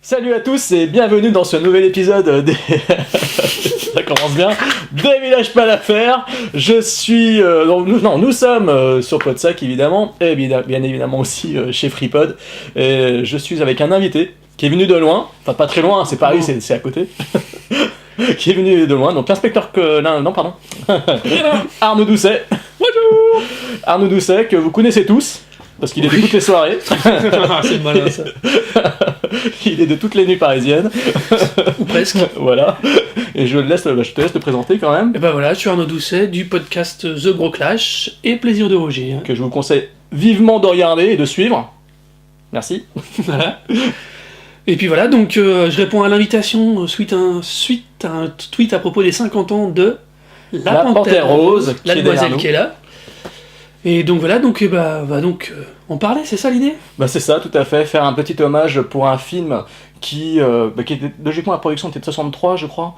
Salut à tous et bienvenue dans ce nouvel épisode des... Ça commence bien. Des villages pas l'affaire. Je suis... nous sommes sur Podsac évidemment, et bien évidemment aussi chez FreePod. Et je suis avec un invité qui est venu de loin, enfin pas très loin, c'est Paris, c'est à côté. Qui est venu de loin, donc l'inspecteur Arnaud Doucet. Bonjour. Arnaud Doucet, que vous connaissez tous. Parce qu'il est de toutes les soirées. C'est malin ça. Il est de toutes les nuits parisiennes. Ou presque. Voilà. Et je te laisse te présenter quand même. Et ben voilà, je suis Arnaud Doucet du podcast The Gros Clash et Plaisir de Roger. Que je vous conseille vivement de regarder et de suivre. Merci. Voilà. Et puis voilà, donc je réponds à l'invitation suite à un tweet à propos des 50 ans de La Panthère Rose, la demoiselle qui est là. Et donc voilà, donc on parlait, c'est ça l'idée ? Bah c'est ça, tout à fait, faire un petit hommage pour un film qui était logiquement la production était de 63 je crois,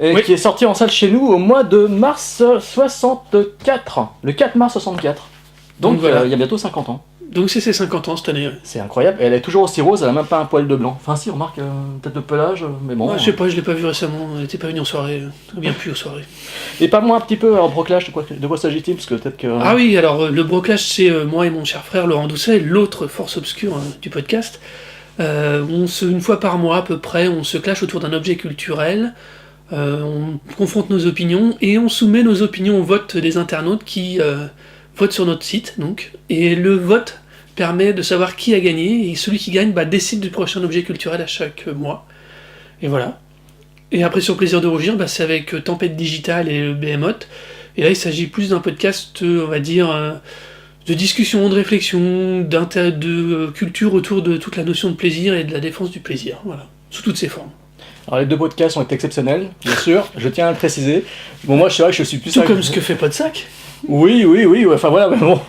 et oui. Qui est sorti en salle chez nous au mois de mars 64, le 4 mars 64. Donc voilà. Il y a bientôt 50 ans. Donc c'est ses 50 ans cette année. Ouais. C'est incroyable, et elle est toujours aussi rose, elle a même pas un poil de blanc. Enfin si, remarque, peut-être le pelage, mais bon. Ouais, je sais pas, je l'ai pas vu récemment, elle était pas venue en soirée, elle vient plus aux soirées. Et parle-moi un petit peu, alors Broclash, de quoi s'agit-il, parce que peut-être que... Ah oui, alors le Broclash, c'est moi et mon cher frère Laurent Doucet, l'autre force obscure du podcast. Une fois par mois à peu près, on se clash autour d'un objet culturel, on confronte nos opinions, et on soumet nos opinions au vote des internautes qui votent sur notre site, donc. Et le vote permet de savoir qui a gagné, et celui qui gagne décide du prochain objet culturel à chaque mois. Et voilà. Et après sur Plaisir de Rougir, c'est avec Tempête Digitale et le Behemoth. Et là il s'agit plus d'un podcast, on va dire, de discussion, de réflexion, de culture autour de toute la notion de plaisir et de la défense du plaisir, voilà, sous toutes ses formes. Alors les deux podcasts ont été exceptionnels, bien sûr, je tiens à le préciser. Bon moi c'est vrai que je suis plus... Tout comme ce que fait Podsac. Oui, enfin voilà, mais bon,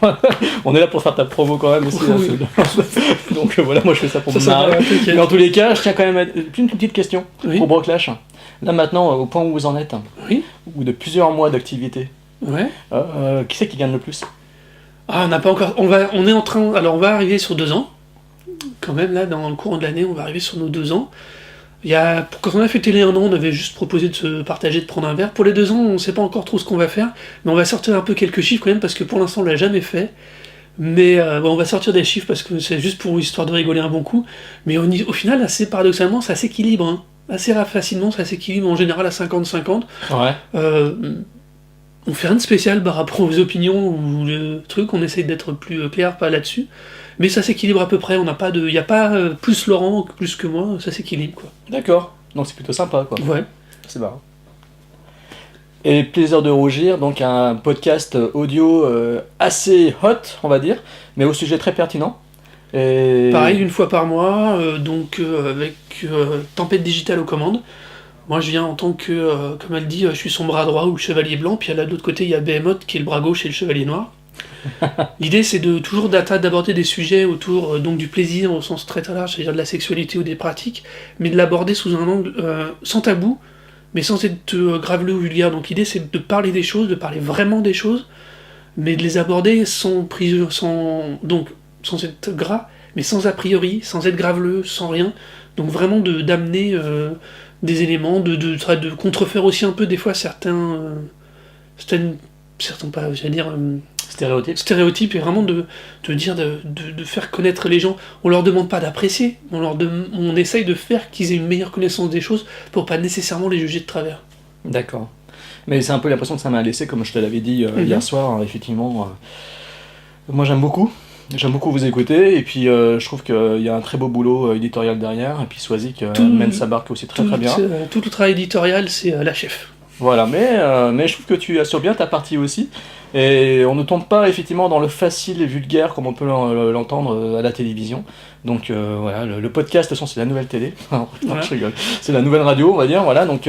on est là pour faire ta promo quand même aussi. Oui. Donc voilà, moi je fais ça pour me marrer. Mais en tous les cas, je tiens quand même à... Une petite question pour Broclash. Là maintenant, au point où vous en êtes, ou de plusieurs mois d'activité, qui c'est qui gagne le plus ? Ah, on n'a pas encore... On est en train... Alors on va arriver sur 2 ans. Quand même là, dans le courant de l'année, on va arriver sur nos 2 ans. Quand on a fêté les 1 an, on avait juste proposé de se partager, de prendre un verre. Pour les 2 ans, on ne sait pas encore trop ce qu'on va faire, mais on va sortir un peu quelques chiffres quand même, parce que pour l'instant, on l'a jamais fait. Mais on va sortir des chiffres, parce que c'est juste pour histoire de rigoler un bon coup. Mais au final, assez paradoxalement, ça s'équilibre. Hein. Assez facilement, ça s'équilibre en général à 50-50. Ouais. On fait rien de spécial par rapport aux opinions ou le truc, on essaye d'être plus clair pas là-dessus. Mais ça s'équilibre à peu près, il n'y a pas plus Laurent plus que moi, ça s'équilibre quoi. D'accord, donc c'est plutôt sympa quoi. Ouais. C'est marrant. Et Plaisir de Rougir, donc un podcast audio assez hot, on va dire, mais au sujet très pertinent. Et... Pareil, une fois par mois, avec Tempête Digitale aux commandes. Moi je viens en tant que, comme elle dit, je suis son bras droit ou le chevalier blanc, puis là de l'autre côté il y a Behemoth qui est le bras gauche et le chevalier noir. L'idée c'est toujours d'aborder des sujets autour donc du plaisir au sens très très large, c'est-à-dire de la sexualité ou des pratiques, mais de l'aborder sous un angle sans tabou, mais sans être graveleux ou vulgaire. Donc l'idée c'est de parler des choses, de parler vraiment des choses, mais de les aborder sans être gras, mais sans a priori, sans être graveleux, sans rien. Donc vraiment d'amener des éléments, de contrefaire aussi un peu des fois certains pas, j'allais dire... stéréotypes, et vraiment de faire connaître les gens. On leur demande pas d'apprécier, on essaye de faire qu'ils aient une meilleure connaissance des choses pour pas nécessairement les juger de travers. D'accord. Mais c'est un peu l'impression que ça m'a laissé, comme je te l'avais dit hier soir, effectivement. Moi j'aime beaucoup vous écouter, et puis je trouve qu'il y a un très beau boulot éditorial derrière, et puis Swazik mène sa barque aussi très bien. Tout le travail éditorial, c'est la chef. Voilà, mais je trouve que tu assures bien ta partie aussi, et on ne tombe pas effectivement dans le facile et vulgaire comme on peut l'entendre à la télévision. Donc voilà, le podcast, de toute façon, c'est la nouvelle télé. Non, je rigole. C'est la nouvelle radio, on va dire. Voilà, donc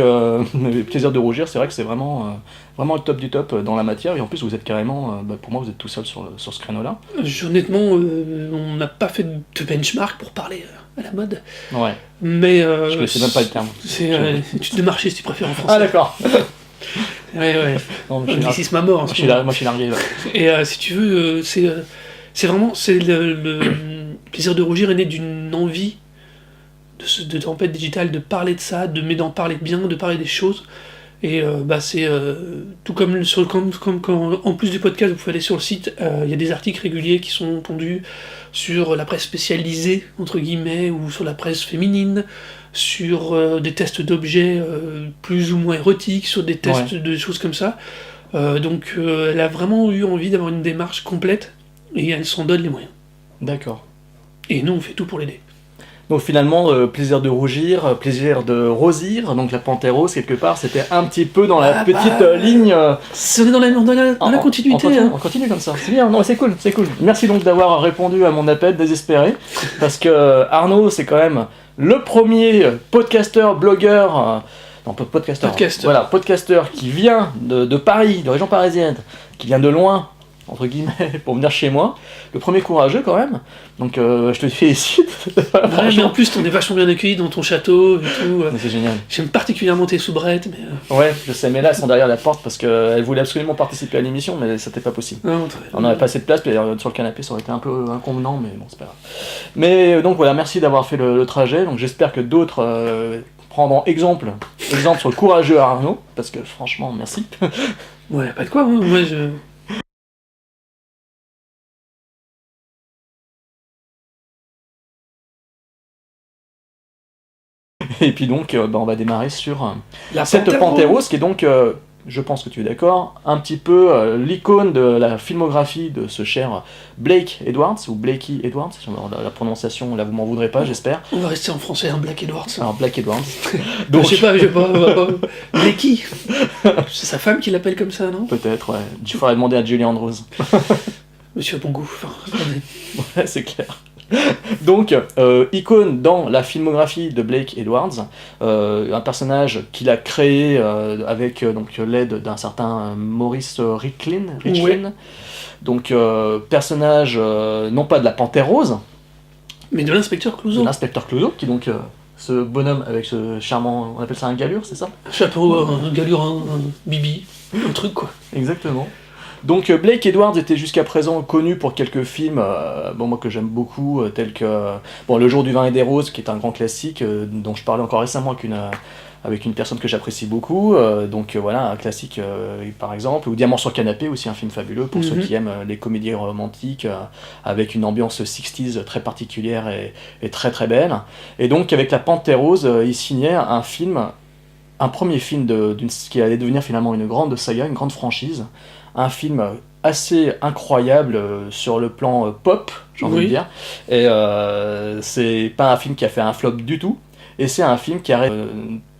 Plaisir de Rougir, c'est vrai que c'est vraiment le top du top dans la matière, et en plus vous êtes carrément, pour moi vous êtes tout seul sur ce créneau-là. Honnêtement, on n'a pas fait de benchmark pour parler à la mode. Ouais. Mais je ne sais même pas le terme. C'est étude de marché si tu préfères en français. Ah d'accord. Ouais. Anglicisme à mort. Moi je suis largué là. Et si tu veux, c'est vraiment le Plaisir de Rougir est né d'une envie de de Tempête Digitale, de parler de ça, mais d'en parler bien, de parler des choses. Et c'est tout comme, en plus du podcast, vous pouvez aller sur le site, il y a des articles réguliers qui sont pondus sur la presse spécialisée, entre guillemets, ou sur la presse féminine, sur des tests d'objets plus ou moins érotiques, sur des tests de choses comme ça. Donc elle a vraiment eu envie d'avoir une démarche complète, et elle s'en donne les moyens. D'accord. Et nous, on fait tout pour l'aider. Donc finalement, plaisir de rougir, plaisir de rosir, donc la Panthère Rose, quelque part, c'était un petit peu dans la petite ligne... C'est dans la continuité. On continue comme ça, c'est bien, non, c'est cool, c'est cool. Merci donc d'avoir répondu à mon appel désespéré, parce que Arnaud, c'est quand même le premier podcasteur, blogueur... podcasteur qui vient de Paris, de région parisienne, qui vient de loin, entre guillemets, pour venir chez moi. Le premier courageux quand même. Donc je te félicite. Ouais, mais en plus, on est vachement bien accueillis dans ton château et tout. C'est génial. J'aime particulièrement tes soubrettes, mais... Ouais, je sais, mais là, elles sont derrière la porte parce qu'elles voulaient absolument participer à l'émission, mais c'était pas possible. Non, on n'avait pas assez de place, puis sur le canapé, ça aurait été un peu inconvenant, mais bon, c'est pas grave. Mais donc voilà, merci d'avoir fait le trajet. Donc j'espère que d'autres prendront exemple sur le courageux Arnaud, parce que franchement, merci. Ouais, pas de quoi, moi je... Et puis donc, on va démarrer sur La cette Panthère Panthère Rose. Rose, qui est donc, je pense que tu es d'accord, un petit peu l'icône de la filmographie de ce cher Blake Edwards, ou Blakey Edwards, la prononciation, là vous m'en voudrez pas, j'espère. On va rester en français, Black Edwards. Alors, Blake Edwards. Donc, je sais pas, Blakey. C'est sa femme qui l'appelle comme ça, non? Peut-être, ouais. Il faudrait demander à Julie Andrews. Monsieur a bon goût. Ouais, c'est clair. Donc, icône dans la filmographie de Blake Edwards, un personnage qu'il a créé avec donc l'aide d'un certain Maurice Richlin. Ouais. Donc, personnage non pas de la Panthère Rose, mais de l'inspecteur Clouseau. De l'inspecteur Clouseau, qui est donc ce bonhomme avec ce charmant, on appelle ça un galure, c'est ça? Un chapeau, un galure, un bibi, un truc quoi. Exactement. Donc Blake Edwards était jusqu'à présent connu pour quelques films, moi que j'aime beaucoup, tels que Le Jour du vin et des roses, qui est un grand classique, dont je parlais encore récemment avec une personne que j'apprécie beaucoup, voilà, un classique par exemple, ou Diamant sur canapé, aussi un film fabuleux pour ceux qui aiment les comédies romantiques, avec une ambiance 60s très particulière et très très belle. Et donc avec la Panthère Rose, il signait un premier film qui allait devenir finalement une grande saga, une grande franchise, un film assez incroyable sur le plan pop, j'ai envie de dire, et c'est pas un film qui a fait un flop du tout, et c'est un film qui arrive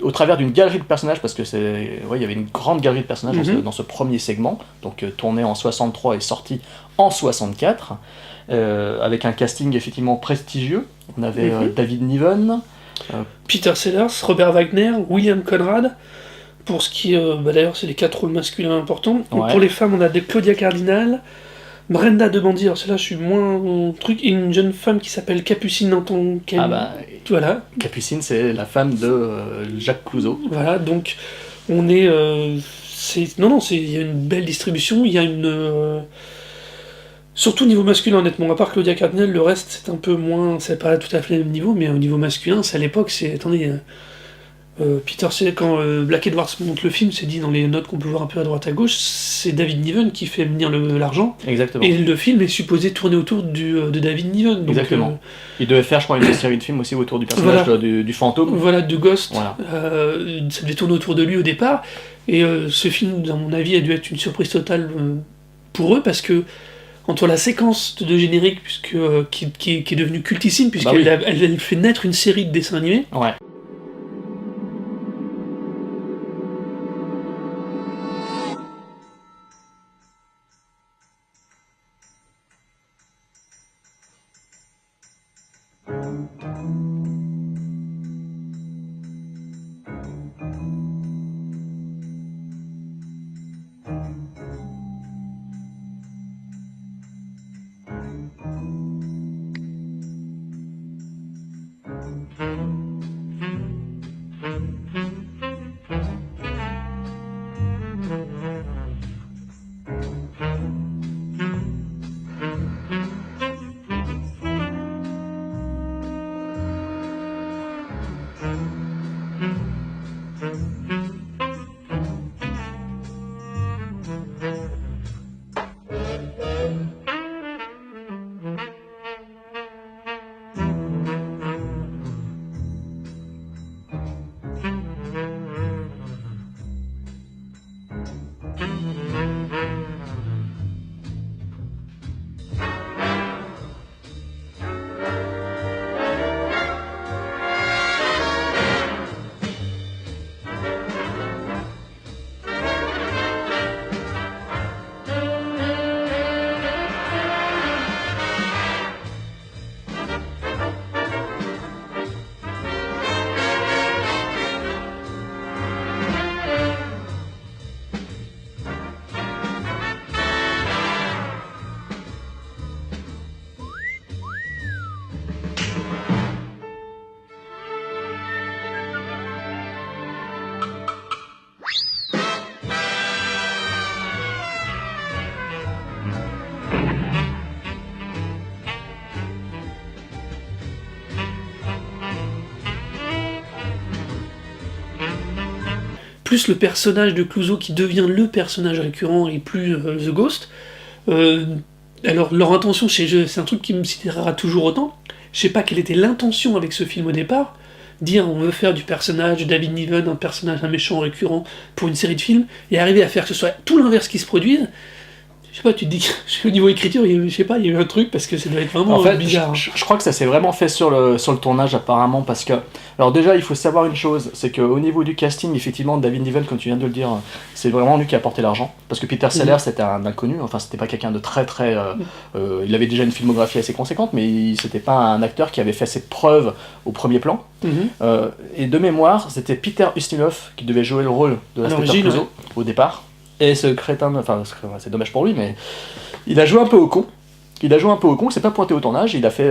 au travers d'une galerie de personnages, parce que il y avait une grande galerie de personnages dans ce premier segment, donc tourné en 63 et sorti en 64, avec un casting effectivement prestigieux. On avait David Niven, Peter Sellers, Robert Wagner, William Conrad. Pour ce qui est, d'ailleurs, c'est les 4 rôles masculins importants. Ouais. Pour les femmes, on a Claudia Cardinal, Brenda de Bandy, alors celle-là, je suis moins truc, et une jeune femme qui s'appelle Capucine Danton. Voilà. Capucine, c'est la femme de Jacques Clouseau. Voilà, donc on est, il y a une belle distribution, il y a une, surtout au niveau masculin, honnêtement, à part Claudia Cardinal, le reste c'est un peu moins, c'est pas tout à fait le même niveau, mais au niveau masculin, c'est à l'époque, Peter, c'est quand Black Edwards monte le film, c'est dit dans les notes qu'on peut voir un peu à droite à gauche, c'est David Niven qui fait venir l'argent. Exactement. Et le film est supposé tourner autour de David Niven. Donc, exactement. Il devait faire, je crois, une série de films aussi autour du personnage du fantôme. Voilà, de Ghost. Voilà. Ça devait tourner autour de lui au départ. Et ce film, à mon avis, a dû être une surprise totale pour eux, parce que entre la séquence de générique qui est devenue cultissime, puisqu'elle elle fait naître une série de dessins animés. Ouais. plus le personnage de Clouseau qui devient le personnage récurrent et plus The Ghost. Alors leur intention, c'est un truc qui me sidérera toujours autant. Je sais pas quelle était l'intention avec ce film au départ. Dire on veut faire du personnage de David Niven, un méchant récurrent pour une série de films, et arriver à faire que ce soit tout l'inverse qui se produise. Je sais pas, tu te dis qu'au niveau écriture, je sais pas, il y a eu un truc parce que ça doit être vraiment bizarre. Je crois que ça s'est vraiment fait sur le tournage apparemment parce que... Alors déjà, il faut savoir une chose, c'est qu'au niveau du casting, effectivement, David Niven, comme tu viens de le dire, c'est vraiment lui qui a apporté l'argent. Parce que Peter Sellers, c'était un inconnu, enfin c'était pas quelqu'un de très... il avait déjà une filmographie assez conséquente, mais c'était pas un acteur qui avait fait ses preuves au premier plan. Et de mémoire, c'était Peter Ustinov qui devait jouer le rôle de l'inspecteur Clouseau au départ. Et ce crétin, enfin c'est dommage pour lui, mais il a joué un peu au con. Il s'est pas pointé au tournage, il a fait,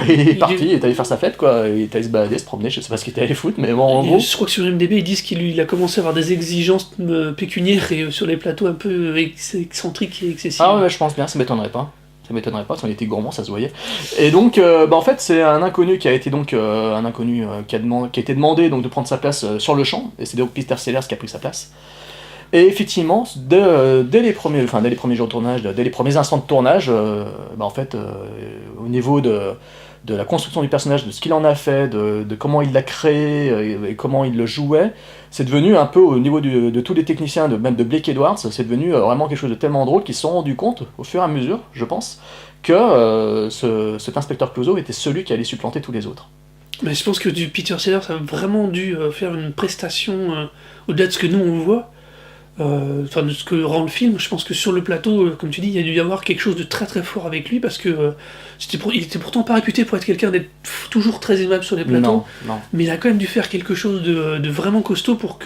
il est parti, il est allé faire sa fête, quoi. Il est allé se balader, se promener, je sais pas ce qu'il était allé foutre, mais bon, en gros. Je crois que sur MDB, ils disent qu'il a commencé à avoir des exigences pécuniaires et sur les plateaux un peu excentriques et excessifs. Ah ouais, je pense bien, ça m'étonnerait pas, parce qu'il était gourmand, ça se voyait. Et donc, en fait, c'est un inconnu qui a été donc, qui a été demandé donc, de prendre sa place sur le champ, et c'est donc Peter Sellers qui a pris sa place. Et effectivement, dès les premiers jours de tournage, dès les premiers instants de tournage, au niveau de la construction du personnage, de ce qu'il en a fait, de comment il l'a créé et comment il le jouait, c'est devenu un peu au niveau de tous les techniciens, même de Blake Edwards, c'est devenu vraiment quelque chose de tellement drôle qu'ils se sont rendus compte, au fur et à mesure, je pense, que cet inspecteur Clouseau était celui qui allait supplanter tous les autres. Mais je pense que Peter Sellers a vraiment dû faire une prestation au-delà de ce que nous on voit. De ce que rend le film, je pense que sur le plateau, comme tu dis, il y a dû y avoir quelque chose de très très fort avec lui, parce que il était pourtant pas réputé pour être quelqu'un d'être toujours très aimable sur les plateaux, non. Mais il a quand même dû faire quelque chose de vraiment costaud pour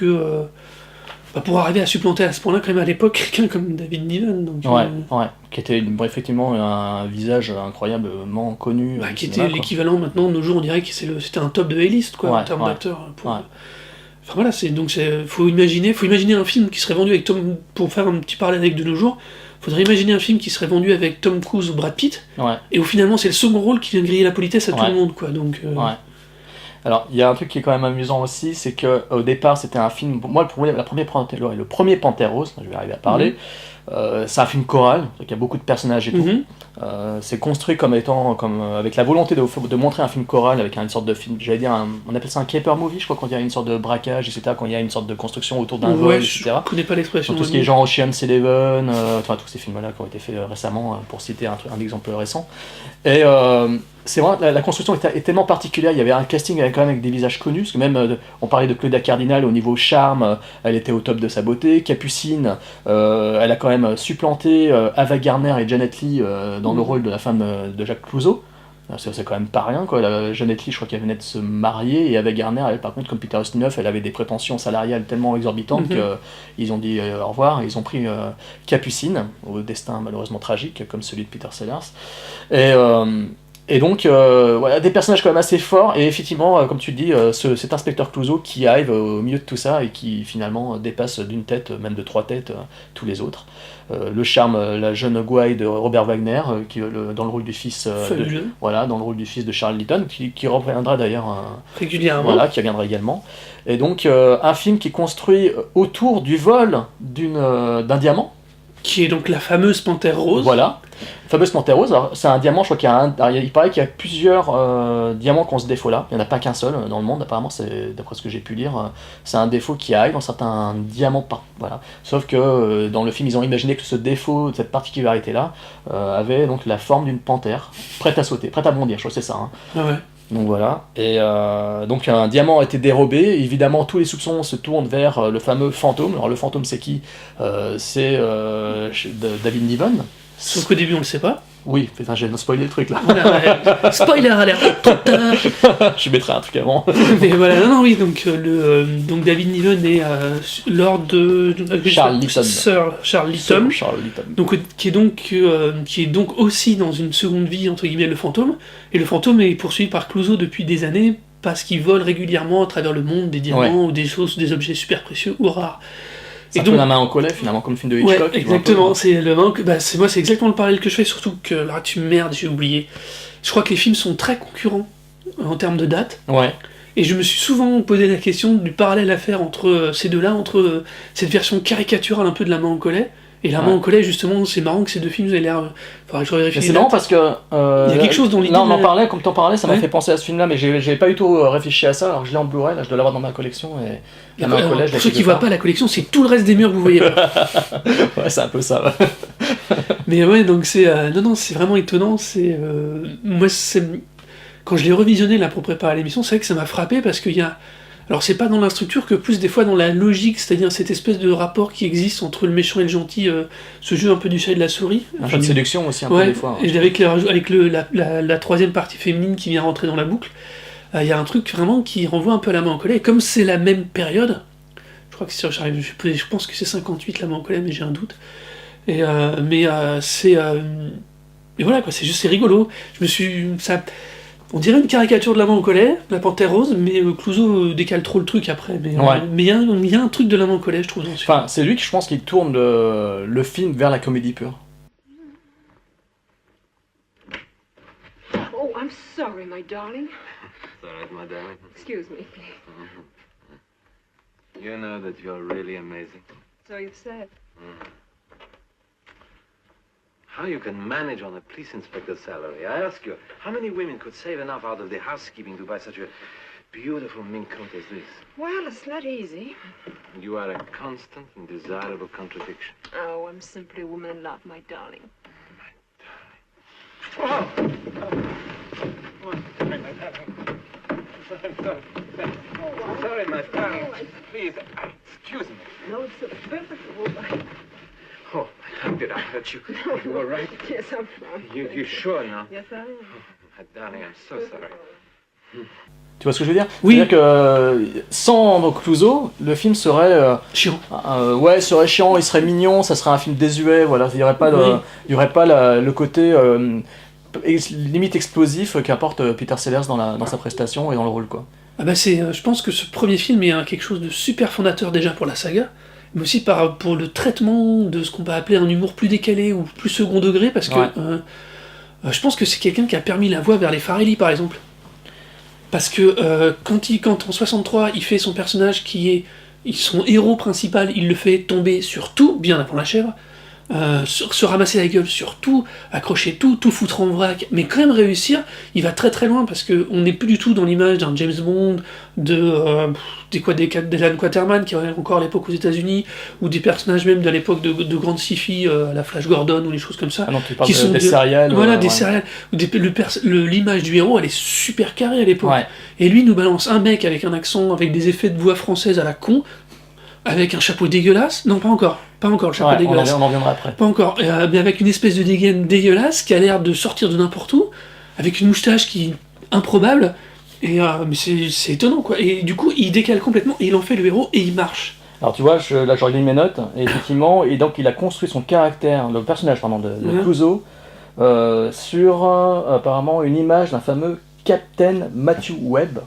pour arriver à supplanter à ce point-là, quand même à l'époque, quelqu'un comme David Niven. Donc, qui était effectivement un visage incroyablement connu. Qui était l'équivalent maintenant de nos jours, on dirait que c'était un top de A-list, quoi, en termes d'acteurs. Enfin voilà, faut imaginer un film qui serait vendu avec pour faire un petit parallèle avec de nos jours, faudrait imaginer un film qui serait vendu avec Tom Cruise ou Brad Pitt, et où finalement c'est le second rôle qui vient griller la politesse à tout le monde, quoi. Donc, Alors, il y a un truc qui est quand même amusant aussi, c'est qu'au départ, c'était un film... Moi, le premier Panthère Rose, je vais arriver à parler, c'est un film choral, donc il y a beaucoup de personnages et tout. C'est construit avec la volonté de montrer un film choral avec une sorte de film, on appelle ça un caper movie, je crois, quand il y a une sorte de braquage, etc., quand il y a une sorte de construction autour d'un vol, etc. Je connais pas l'expression. Tout ce qui est genre Ocean's Eleven, tous ces films-là qui ont été faits récemment, pour citer un exemple récent. Et c'est vrai, la construction est tellement particulière, il y avait un casting quand même avec des visages connus, parce que même, on parlait de Claudia Cardinal, au niveau charme, elle était au top de sa beauté. Capucine, elle a quand même supplanté Ava Gardner et Janet Leigh dans le rôle de la femme de Jacques Clouseau. C'est quand même pas rien, quoi. Janet Leigh, je crois qu'elle venait de se marier, et Ava Gardner, elle, par contre, comme Peter Ustinov, elle avait des prétentions salariales tellement exorbitantes qu'ils ont dit au revoir, et ils ont pris Capucine, au destin malheureusement tragique, comme celui de Peter Sellers. Et donc, des personnages quand même assez forts, et effectivement, comme tu le dis, cet inspecteur Clouseau qui arrive au milieu de tout ça, et qui finalement dépasse d'une tête, même de 3 têtes, tous les autres. Le charme, la jeune gouaille de Robert Wagner, dans le rôle du fils dans le rôle du fils de Charles Litton, qui reviendra d'ailleurs régulièrement, qui reviendra également. Et donc un film qui est construit autour du vol d'un diamant, qui est donc la fameuse Panthère Rose. Voilà, fameuse Panthère Rose. Alors, c'est un diamant, je crois il paraît qu'il y a plusieurs diamants qui ont ce défaut-là. Il n'y en a pas qu'un seul dans le monde, apparemment, d'après ce que j'ai pu lire. C'est un défaut qui arrive dans certains diamants. Voilà. Sauf que dans le film, ils ont imaginé que ce défaut, cette particularité-là, avait donc la forme d'une panthère, prête à sauter, prête à bondir, je crois que c'est ça. Ah ouais. Donc voilà, et donc un diamant a été dérobé, évidemment tous les soupçons se tournent vers le fameux fantôme. Alors le fantôme c'est qui ? C'est David Niven. Sauf qu'au début on le sait pas. Oui, putain, j'ai spoilé le truc là. Spoiler alert. Je mettrai un truc avant. Mais voilà, donc David Niven est lord de Charles Litton. Sir Charles Litton. Donc qui est donc aussi dans une seconde vie entre guillemets le fantôme. Et le fantôme est poursuivi par Clouseau depuis des années parce qu'il vole régulièrement à travers le monde des diamants ou des objets super précieux ou rares. C'est un peu la main en collet finalement, comme le film de Hitchcock. Ouais, exactement, c'est le main c'est exactement le parallèle que je fais, surtout que là j'ai oublié. Je crois que les films sont très concurrents en termes de date. Ouais. Et je me suis souvent posé la question du parallèle à faire entre ces deux-là, entre cette version caricaturale un peu de La main au collet, et La main au collet, justement, c'est marrant que ces deux films aient l'air... Faudrait que je vérifie. Mais c'est marrant parce que... il y a quelque chose dans l'idée... Là, on en parlait, comme t'en parlais, ça m'a fait penser à ce film-là, mais j'ai pas du tout réfléchi à ça, alors que je l'ai en Blu-ray, là, je dois l'avoir dans ma collection, et... La main au collet, pour ceux qui voient pas la collection, c'est tout le reste des murs que vous voyez pas. Ouais, c'est un peu ça, ouais. Mais ouais, donc c'est... non, c'est vraiment étonnant, c'est... moi, c'est... Quand je l'ai revisionné, là, pour préparer l'émission, c'est vrai que ça m'a frappé, parce qu'il y a... Alors c'est pas dans la structure que plus des fois dans la logique, c'est-à-dire cette espèce de rapport qui existe entre le méchant et le gentil, ce jeu un peu du chat et de la souris. Un jeu de séduction aussi un peu des fois. Et avec la troisième partie féminine qui vient rentrer dans la boucle, il y a un truc vraiment qui renvoie un peu à La main au collet. Et comme c'est la même période, je crois que je pense que c'est 58 La main au collet, mais j'ai un doute. Et c'est... mais voilà quoi, c'est rigolo. On dirait une caricature de La main au collet, La Panthère Rose, mais Clouseau décale trop le truc après. Mais il y a un truc de La main au collet, je trouve. Enfin, c'est lui qui, je pense, qui tourne le film vers la comédie pure. Oh, I'm sorry, my darling. It's all right, my darling. Excuse me, please. You know that you're really amazing. So you've said. How you can manage on a police inspector's salary? I ask you, how many women could save enough out of their housekeeping to buy such a beautiful mink coat as this? Well, it's not easy. You are a constant and desirable contradiction. Oh, I'm simply a woman in love, my darling. Oh! Oh, sorry, my darling. Sorry, my darling. Please, excuse me. No, it's perfectly all right. Oh, madame, did I hurt you? No, You all right? Yes, I'm fine. You sure now? Yes, I am. My darling, I'm so sorry. Tu vois ce que je veux dire? Oui. C'est-à-dire que sans Clouseau, le film serait... chiant. Serait chiant, il serait mignon, ça serait un film désuet, voilà. Il n'y aurait pas, il y aurait pas le côté limite explosif qu'apporte Peter Sellers dans sa prestation et dans le rôle, quoi. Ah bah je pense que ce premier film est quelque chose de super fondateur déjà pour la saga, mais aussi pour le traitement de ce qu'on va appeler un humour plus décalé ou plus second degré, parce que je pense que c'est quelqu'un qui a permis la voie vers les Farrelly, par exemple. Parce que quand en 63, il fait son personnage son héros principal, il le fait tomber sur tout, bien avant la chèvre, se ramasser la gueule sur tout, accrocher tout foutre en vrac, mais quand même réussir, il va très très loin, parce qu'on n'est plus du tout dans l'image d'un James Bond, d'Alan Quaterman, qui est encore à l'époque aux États-Unis, ou des personnages même de l'époque de Grande Sci-Fi, à la Flash Gordon, ou des choses comme ça. Ah non, tu parles des céréales. Voilà, des céréales. L'image du héros, elle est super carrée à l'époque. Ouais. Et lui nous balance un mec avec un accent, avec des effets de voix française à la con, avec un chapeau dégueulasse. Non, pas encore le chapeau dégueulasse. On en viendra après. Pas encore, mais avec une espèce de dégaine dégueulasse qui a l'air de sortir de n'importe où, avec une moustache qui est improbable, mais c'est étonnant quoi. Et du coup, il décale complètement, et il en fait le héros, et il marche. Alors tu vois, là je relis mes notes, et effectivement, et donc il a construit son caractère, le personnage de Clouseau, sur apparemment une image d'un fameux Captain Matthew Webb,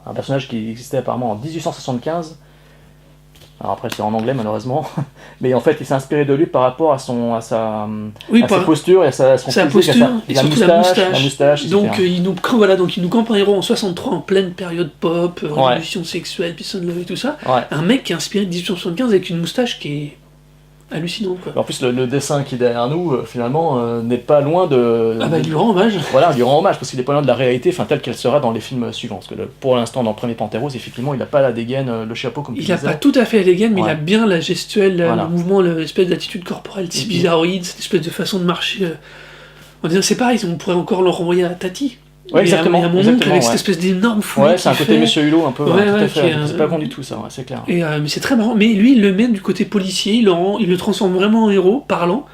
un personnage qui existait apparemment en 1875. Alors après c'est en anglais malheureusement, mais en fait il s'est inspiré de lui par rapport à sa posture et à son physique, et surtout la moustache. Donc il nous campe un héros en 63 en pleine période pop, révolution sexuelle, peace and love et tout ça. Ouais. Un mec qui est inspiré de 1875 avec une moustache qui est hallucinante quoi. En plus le dessin qui est derrière nous finalement n'est pas loin de... il lui rend hommage. Voilà, il lui rend hommage parce qu'il n'est pas loin de la réalité telle qu'elle sera dans les films suivants. Parce que pour l'instant dans le premier Panthère Rose, effectivement il n'a pas la dégaine, le chapeau comme tu disais. Il n'a pas tout à fait la dégaine, mais il a bien la gestuelle, le mouvement, l'espèce d'attitude corporelle si bizarroïde, cette espèce de façon de marcher. On dirait c'est pareil, on pourrait encore le renvoyer à Tati. Ouais, exactement. Il y a mon oncle avec cette espèce d'énorme fouille. Ouais, c'est un côté Monsieur Hulot un peu. Tout à fait. C'est pas bon du tout ça, c'est clair. Mais c'est très marrant. Mais lui, il le met du côté policier, il le transforme vraiment en héros, parlant,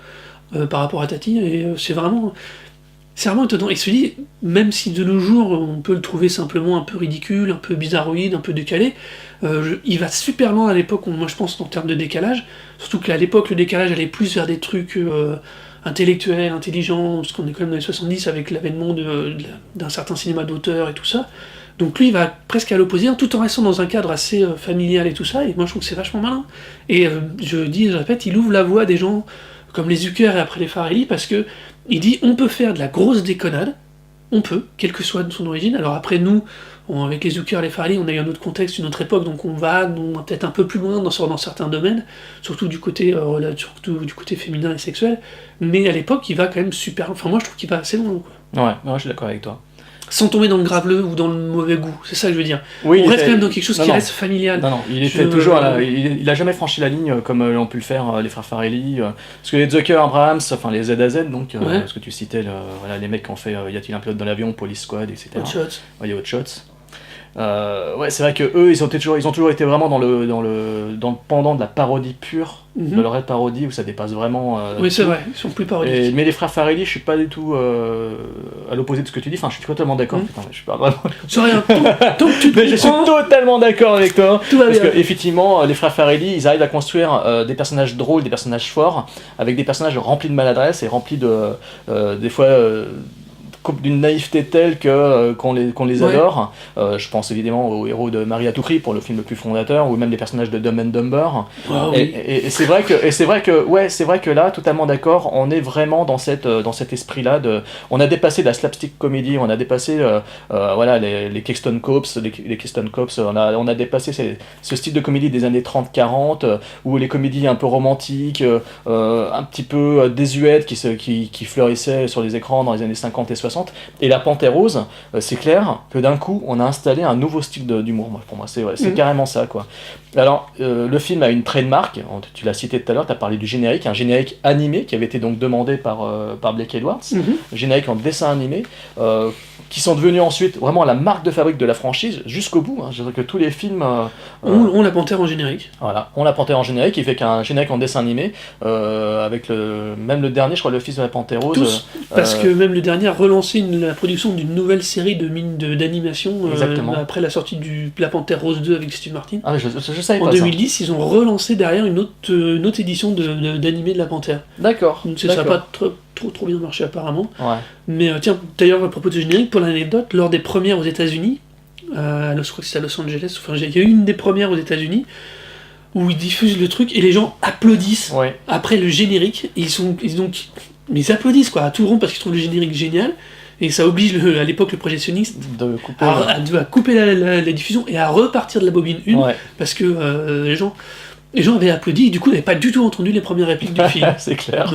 par rapport à Tati. Et c'est vraiment étonnant. Et celui, même si de nos jours, on peut le trouver simplement un peu ridicule, un peu bizarroïde, un peu décalé, il va super loin à l'époque, moi je pense, en termes de décalage. Surtout qu'à l'époque, le décalage allait plus vers des trucs... intellectuel, intelligent, parce qu'on est quand même dans les 70 avec l'avènement d'un certain cinéma d'auteur et tout ça. Donc lui, il va presque à l'opposé, tout en restant dans un cadre assez familial et tout ça, et moi je trouve que c'est vachement malin. Et je répète, il ouvre la voie à des gens comme les Zucker et après les Farrelly, parce que il dit on peut faire de la grosse déconnade, on peut, quelle que soit son origine. Alors après, nous, avec les Zucker et les Farrelly, on a eu un autre contexte, une autre époque, donc on va peut-être un peu plus loin dans certains domaines, surtout du côté féminin et sexuel, mais à l'époque, il va quand même super... Enfin, moi, je trouve qu'il va assez loin, quoi. Ouais, je suis d'accord avec toi. Sans tomber dans le graveleux ou dans le mauvais goût, c'est ça que je veux dire. Oui, on reste quand même dans quelque chose qui reste familial. Non, il était toujours il a jamais franchi la ligne comme l'ont pu le faire les frères Farrelly. Parce que les Zucker, Abrahams, enfin les Z.A.Z, donc, parce que tu citais les mecs qui ont fait Y a-t-il un pilote dans l'avion, Police Squad, etc. Hot Shots. Ouais, Hot Shots. Ouais, c'est vrai que eux, ils ont toujours été vraiment dans le pendant de la parodie pure, de leur parodie où ça dépasse vraiment. Oui, c'est vrai, ils sont plus parodiques. Mais les frères Farrelly, je suis pas du tout à l'opposé de ce que tu dis. Enfin, je suis totalement d'accord. Putain, je suis pas vraiment. C'est rien. Tant que tu te mais je suis totalement d'accord avec toi. Tout va parce bien. que effectivement, les frères Farrelly, ils arrivent à construire des personnages drôles, des personnages forts, avec des personnages remplis de maladresse et remplis de des fois. D'une naïveté telle qu'on les adore. Je pense évidemment aux héros de Marie à tout prix pour le film le plus fondateur, ou même les personnages de Dumb and Dumber. Et c'est vrai que là, totalement d'accord, on est vraiment dans cet esprit-là. On a dépassé la slapstick comédie, on a dépassé les Keystone Cops, les Keystone Cops, on a dépassé ce style de comédie des années 30-40, où les comédies un peu romantiques, un petit peu désuètes qui fleurissaient sur les écrans dans les années 50 et 60. Et La Panthère Rose, c'est clair que d'un coup, on a installé un nouveau style d'humour. Pour moi, c'est carrément ça, quoi. Alors, le film a une trademark, tu l'as cité tout à l'heure, tu as parlé du générique, un générique animé qui avait été donc demandé par Blake Edwards, générique en dessin animé, qui sont devenus ensuite vraiment la marque de fabrique de la franchise jusqu'au bout. Je veux dire que tous les films... on La Panthère en générique. Voilà, on La Panthère en générique, il fait qu'un générique en dessin animé, avec même le dernier, je crois, le fils de la Panthère Rose. Tous, parce que même le dernier a relancé la production d'une nouvelle série d'animation après la sortie de La Panthère Rose 2 avec Steve Martin. Ah, je savais pas en 2010, ça. Ils ont relancé derrière une autre édition d'animé de La Panthère. D'accord. Donc ça n'a pas trop bien marché apparemment. Ouais. Mais tiens, d'ailleurs à propos de ce générique, pour l'anecdote, lors des premières aux États-Unis, je crois que c'est à Los Angeles, enfin il y a eu une des premières aux États-Unis où ils diffusent le truc et les gens applaudissent après le générique. Et ils applaudissent quoi à tout rond parce qu'ils trouvent le générique génial. Et ça oblige à l'époque le projectionniste à couper la diffusion et à repartir de la bobine 1 parce que les gens avaient applaudi et du coup n'avaient pas du tout entendu les premières répliques du film. C'est clair.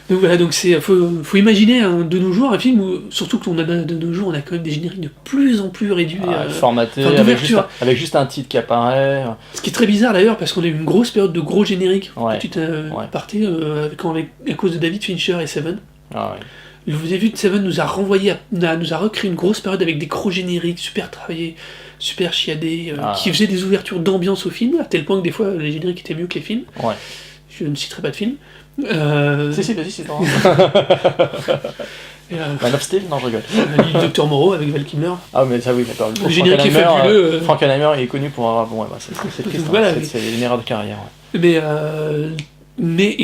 Donc voilà, donc faut imaginer de nos jours un film où, surtout que de nos jours on a quand même des génériques de plus en plus réduits, formatés, avec juste un titre qui apparaît. Ce qui est très bizarre d'ailleurs parce qu'on a eu une grosse période de gros génériques partait à cause de David Fincher et Seven. Vous avez vu que Seven nous a recréé une grosse période avec des gros génériques super travaillés, super chiadés, qui faisaient des ouvertures d'ambiance au film, à tel point que des fois les génériques étaient mieux que les films. Je ne citerai pas de film. Si, vas-y, c'est bon. Man of Steel ? Non, je rigole. Le Dr Moreau avec Val Kilmer. Ah, mais ça, oui, d'accord. Le générique est fabuleux. Frankenheimer est connu pour avoir. Bon, c'est triste, voilà, c'est une erreur de carrière. Mais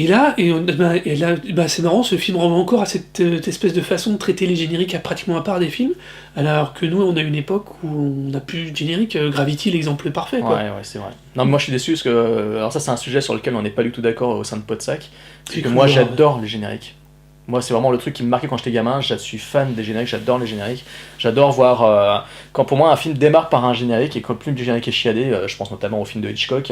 c'est marrant, ce film renvoie encore à cette espèce de façon de traiter les génériques pratiquement à part des films, alors que nous on a une époque où on n'a plus de générique. Gravity, l'exemple parfait, quoi. Ouais, c'est vrai. Non, mais moi je suis déçu parce que alors ça c'est un sujet sur lequel on n'est pas du tout d'accord au sein de Podsac. C'est que moi j'adore les génériques. Moi, c'est vraiment le truc qui me marquait quand j'étais gamin. Je suis fan des génériques, j'adore les génériques. J'adore voir quand pour moi un film démarre par un générique et quand plus du générique est chiadé, je pense notamment au film de Hitchcock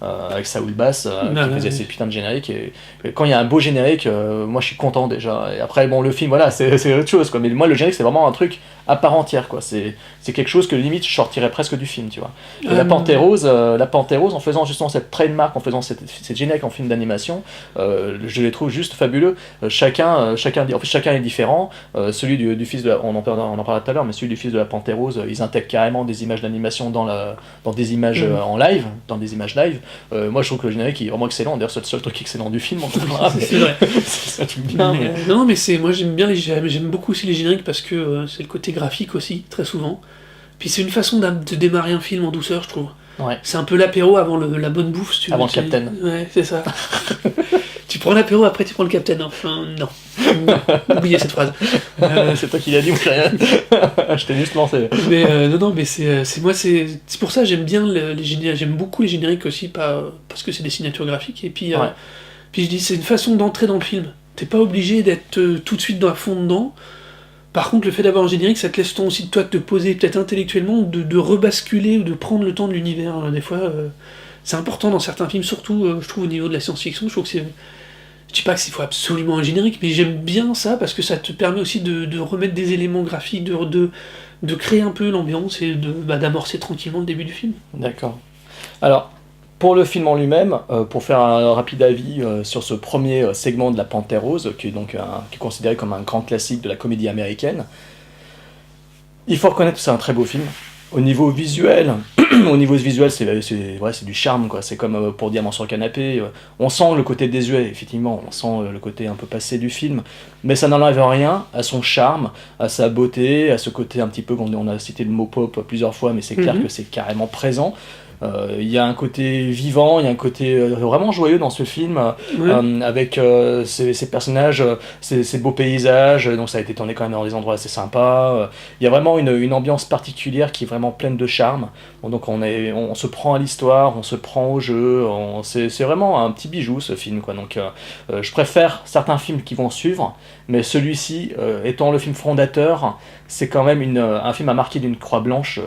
avec Saul Bass qui faisait ces putains de génériques. Et quand il y a un beau générique, moi je suis content déjà. Et après, bon, le film, voilà, c'est autre chose, quoi. Mais moi, le générique, c'est vraiment un truc à part entière, quoi. C'est quelque chose que limite je sortirais presque du film, tu vois. Et La Panthère Rose, en faisant justement cette trademark, en faisant cette générique en film d'animation, je les trouve juste fabuleux. Chacun est différent. Celui du fils de on en parlait tout à l'heure, mais celui du fils de La Panthère Rose, ils intègrent carrément des images d'animation dans des images en live, dans des images live. Moi, je trouve que le générique est vraiment excellent. D'ailleurs, c'est le seul truc excellent du film. C'est vrai. Ça tue bien. Non, mais moi j'aime beaucoup aussi les génériques parce que c'est le côté graphique aussi, très souvent. Puis c'est une façon de démarrer un film en douceur, je trouve. Ouais. C'est un peu l'apéro avant la bonne bouffe, si tu veux. Avant le Captain. Ouais, c'est ça. Tu prends l'apéro, après tu prends le Captain. Enfin, non. Oubliez cette phrase. C'est toi qui l'as dit, moi rien. Je t'ai juste lancé. Mais non, mais c'est pour ça que j'aime bien les génériques. J'aime beaucoup les génériques aussi, parce que c'est des signatures graphiques. Et puis, puis je dis, c'est une façon d'entrer dans le film. T'es pas obligé d'être tout de suite à fond dedans. Par contre, le fait d'avoir un générique, ça te laisse le temps aussi de toi de te poser peut-être intellectuellement, de rebasculer ou de prendre le temps de l'univers. Des fois, c'est important dans certains films, surtout, je trouve, au niveau de la science-fiction. Je trouve que c'est. Je dis pas qu'il faut absolument un générique, mais j'aime bien ça parce que ça te permet aussi de remettre des éléments graphiques, de créer un peu l'ambiance et d'amorcer tranquillement le début du film. D'accord. Alors, pour le film en lui-même, pour faire un rapide avis sur ce premier segment de La Panthère Rose, qui est donc qui est considéré comme un grand classique de la comédie américaine, il faut reconnaître que c'est un très beau film. Au niveau visuel, c'est du charme, quoi. C'est comme pour Diamant sur le canapé. On sent le côté désuet, effectivement. On sent le côté un peu passé du film. Mais ça n'enlève rien à son charme, à sa beauté, à ce côté un petit peu, on a cité le mot pop plusieurs fois, mais c'est clair que c'est carrément présent. Il y a un côté vivant, il y a un côté vraiment joyeux dans ce film, avec ces personnages, ces beaux paysages, donc ça a été tourné quand même dans des endroits assez sympas. Il y a vraiment une ambiance particulière qui est vraiment pleine de charme. Bon, donc on se prend à l'histoire, on se prend au jeu, c'est vraiment un petit bijou ce film, quoi. Donc je préfère certains films qui vont suivre, mais celui-ci, étant le film fondateur, c'est quand même un film à marquer d'une croix blanche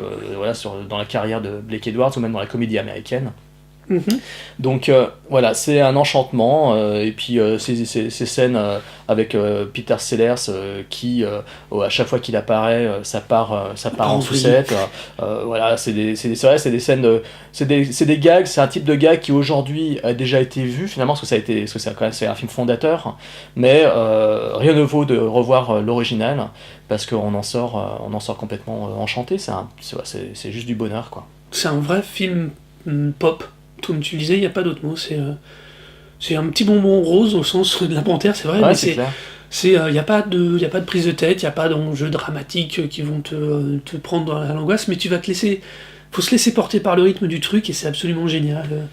dans la carrière de Blake Edwards ou même dans la comédie américaine. Donc voilà, c'est un enchantement, et puis ces scènes avec Peter Sellers qui, à chaque fois qu'il apparaît, ça part en sucette. Voilà, c'est des scènes, c'est des gags, c'est un type de gag qui aujourd'hui a déjà été vu finalement, parce que c'est un film fondateur, mais rien ne vaut de revoir l'original, parce qu'on en sort complètement enchanté. C'est juste du bonheur, quoi. C'est un vrai film pop. Comme tu le disais, il n'y a pas d'autre mot. C'est un petit bonbon rose au sens de La Panthère, c'est vrai, Ouais, mais c'est clair. il n'y a pas de prise de tête, il n'y a pas d'enjeux dramatiques qui vont te prendre dans l'angoisse, mais faut se laisser porter par le rythme du truc, et c'est absolument génial.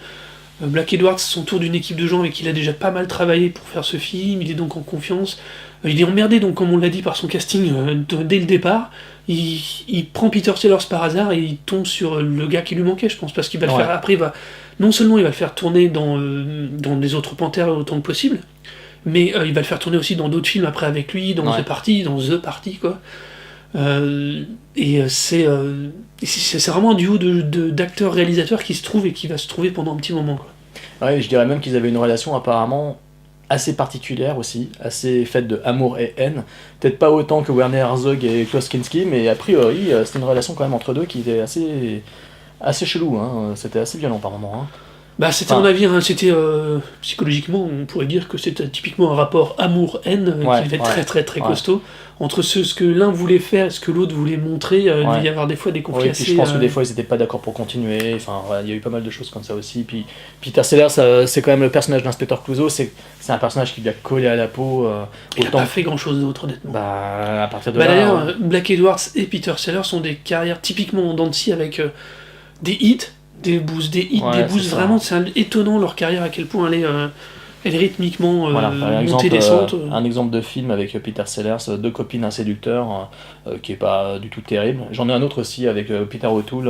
Blake Edwards, son tour d'une équipe de gens avec qui il a déjà pas mal travaillé pour faire ce film, il est donc en confiance. Il est emmerdé, donc, comme on l'a dit, par son casting dès le départ. Il prend Peter Sellers par hasard et il tombe sur le gars qui lui manquait, je pense, parce qu'il va le faire. Après, non seulement il va le faire tourner dans les autres Panthères autant que possible, mais il va le faire tourner aussi dans d'autres films après avec lui, dans The Party, quoi. C'est vraiment un duo d'acteurs-réalisateurs qui se trouvent et qui va se trouver pendant un petit moment, quoi. Ouais, je dirais même qu'ils avaient une relation apparemment assez particulière aussi, assez faite de amour et haine. Peut-être pas autant que Werner Herzog et Klaus Kinski, mais a priori, c'était une relation quand même entre deux qui était assez chelou, hein. C'était assez violent par moments. Hein. C'était à mon avis, c'était psychologiquement, on pourrait dire que c'était typiquement un rapport amour-haine qui devait être très très très costaud. Entre ce que l'un voulait faire et ce que l'autre voulait montrer, il devait y avoir des fois des conflits assez... je pense que des fois ils n'étaient pas d'accord pour continuer, il y a eu pas mal de choses comme ça aussi. Puis Peter Sellers, c'est quand même le personnage d'inspecteur Clouseau, c'est un personnage qui lui a collé à la peau. Il n'a pas fait grand chose d'autre, honnêtement. À partir de là... D'ailleurs, Blake Edwards et Peter Sellers ont des carrières typiquement en dents de scie avec des hits, des boosts, vraiment, c'est étonnant leur carrière, à quel point elle est rythmiquement montée descente. Un exemple de film avec Peter Sellers, Deux copines, un séducteur, qui est pas du tout terrible. J'en ai un autre aussi avec Peter O'Toole,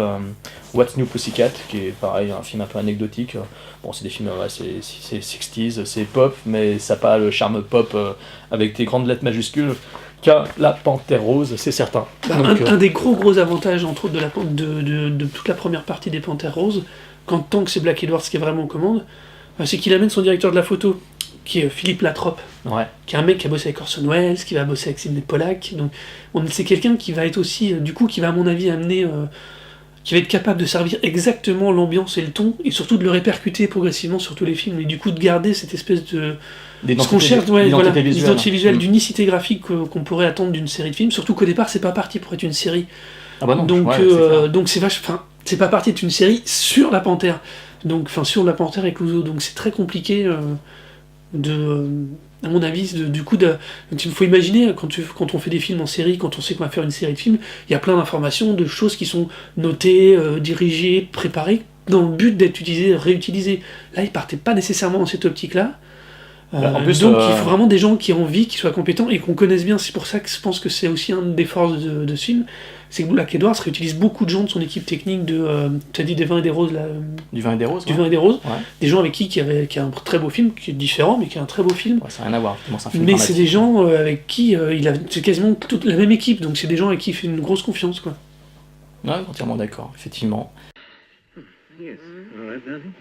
What's New Pussycat, qui est pareil, un film un peu anecdotique. Bon, c'est des films, c'est 60s, c'est pop, mais ça n'a pas le charme pop avec des grandes lettres majuscules qu'à La Panthère Rose, c'est certain. Un des gros avantages, entre autres, de toute la première partie des Panthères Roses, tant que c'est Blake Edwards qui est vraiment en commande, c'est qu'il amène son directeur de la photo, qui est Philippe Latrobe, qui est un mec qui a bossé avec Orson Welles, qui va bosser avec Sidney Pollack. Donc, c'est quelqu'un qui va être aussi, qui va à mon avis amener, qui va être capable de servir exactement l'ambiance et le ton, et surtout de le répercuter progressivement sur tous les films, et du coup de garder cette espèce de... l'identité visuelle, d'unicité graphique qu'on pourrait attendre d'une série de films, surtout qu'au départ c'est pas parti pour être une série. Ah bah non, donc c'est pas parti d'être une série sur la Panthère. Sur la Panthère et Clouseau, donc c'est très compliqué à mon avis, il faut imaginer, quand on fait des films en série, quand on sait qu'on va faire une série de films, il y a plein d'informations, de choses qui sont notées, dirigées, préparées, dans le but d'être réutilisées. Là, ils partaient pas nécessairement dans cette optique-là. En plus, donc il faut vraiment des gens qui ont envie, qui soient compétents et qu'on connaisse bien. C'est pour ça que je pense que c'est aussi un des forces de ce film. C'est que Black Edwards réutilise beaucoup de gens de son équipe technique tu as dit des vins et des roses là. Du vin et des roses. Du vin et des roses. Ouais. Des gens avec qui a un très beau film, qui est différent, mais qui a un très beau film. Ouais, ça n'a rien à voir. C'est un film Mais dramatique. c'est des gens avec qui c'est quasiment toute la même équipe, donc c'est des gens avec qui il fait une grosse confiance, quoi. Ouais, entièrement d'accord, effectivement. Yes. All right, darling.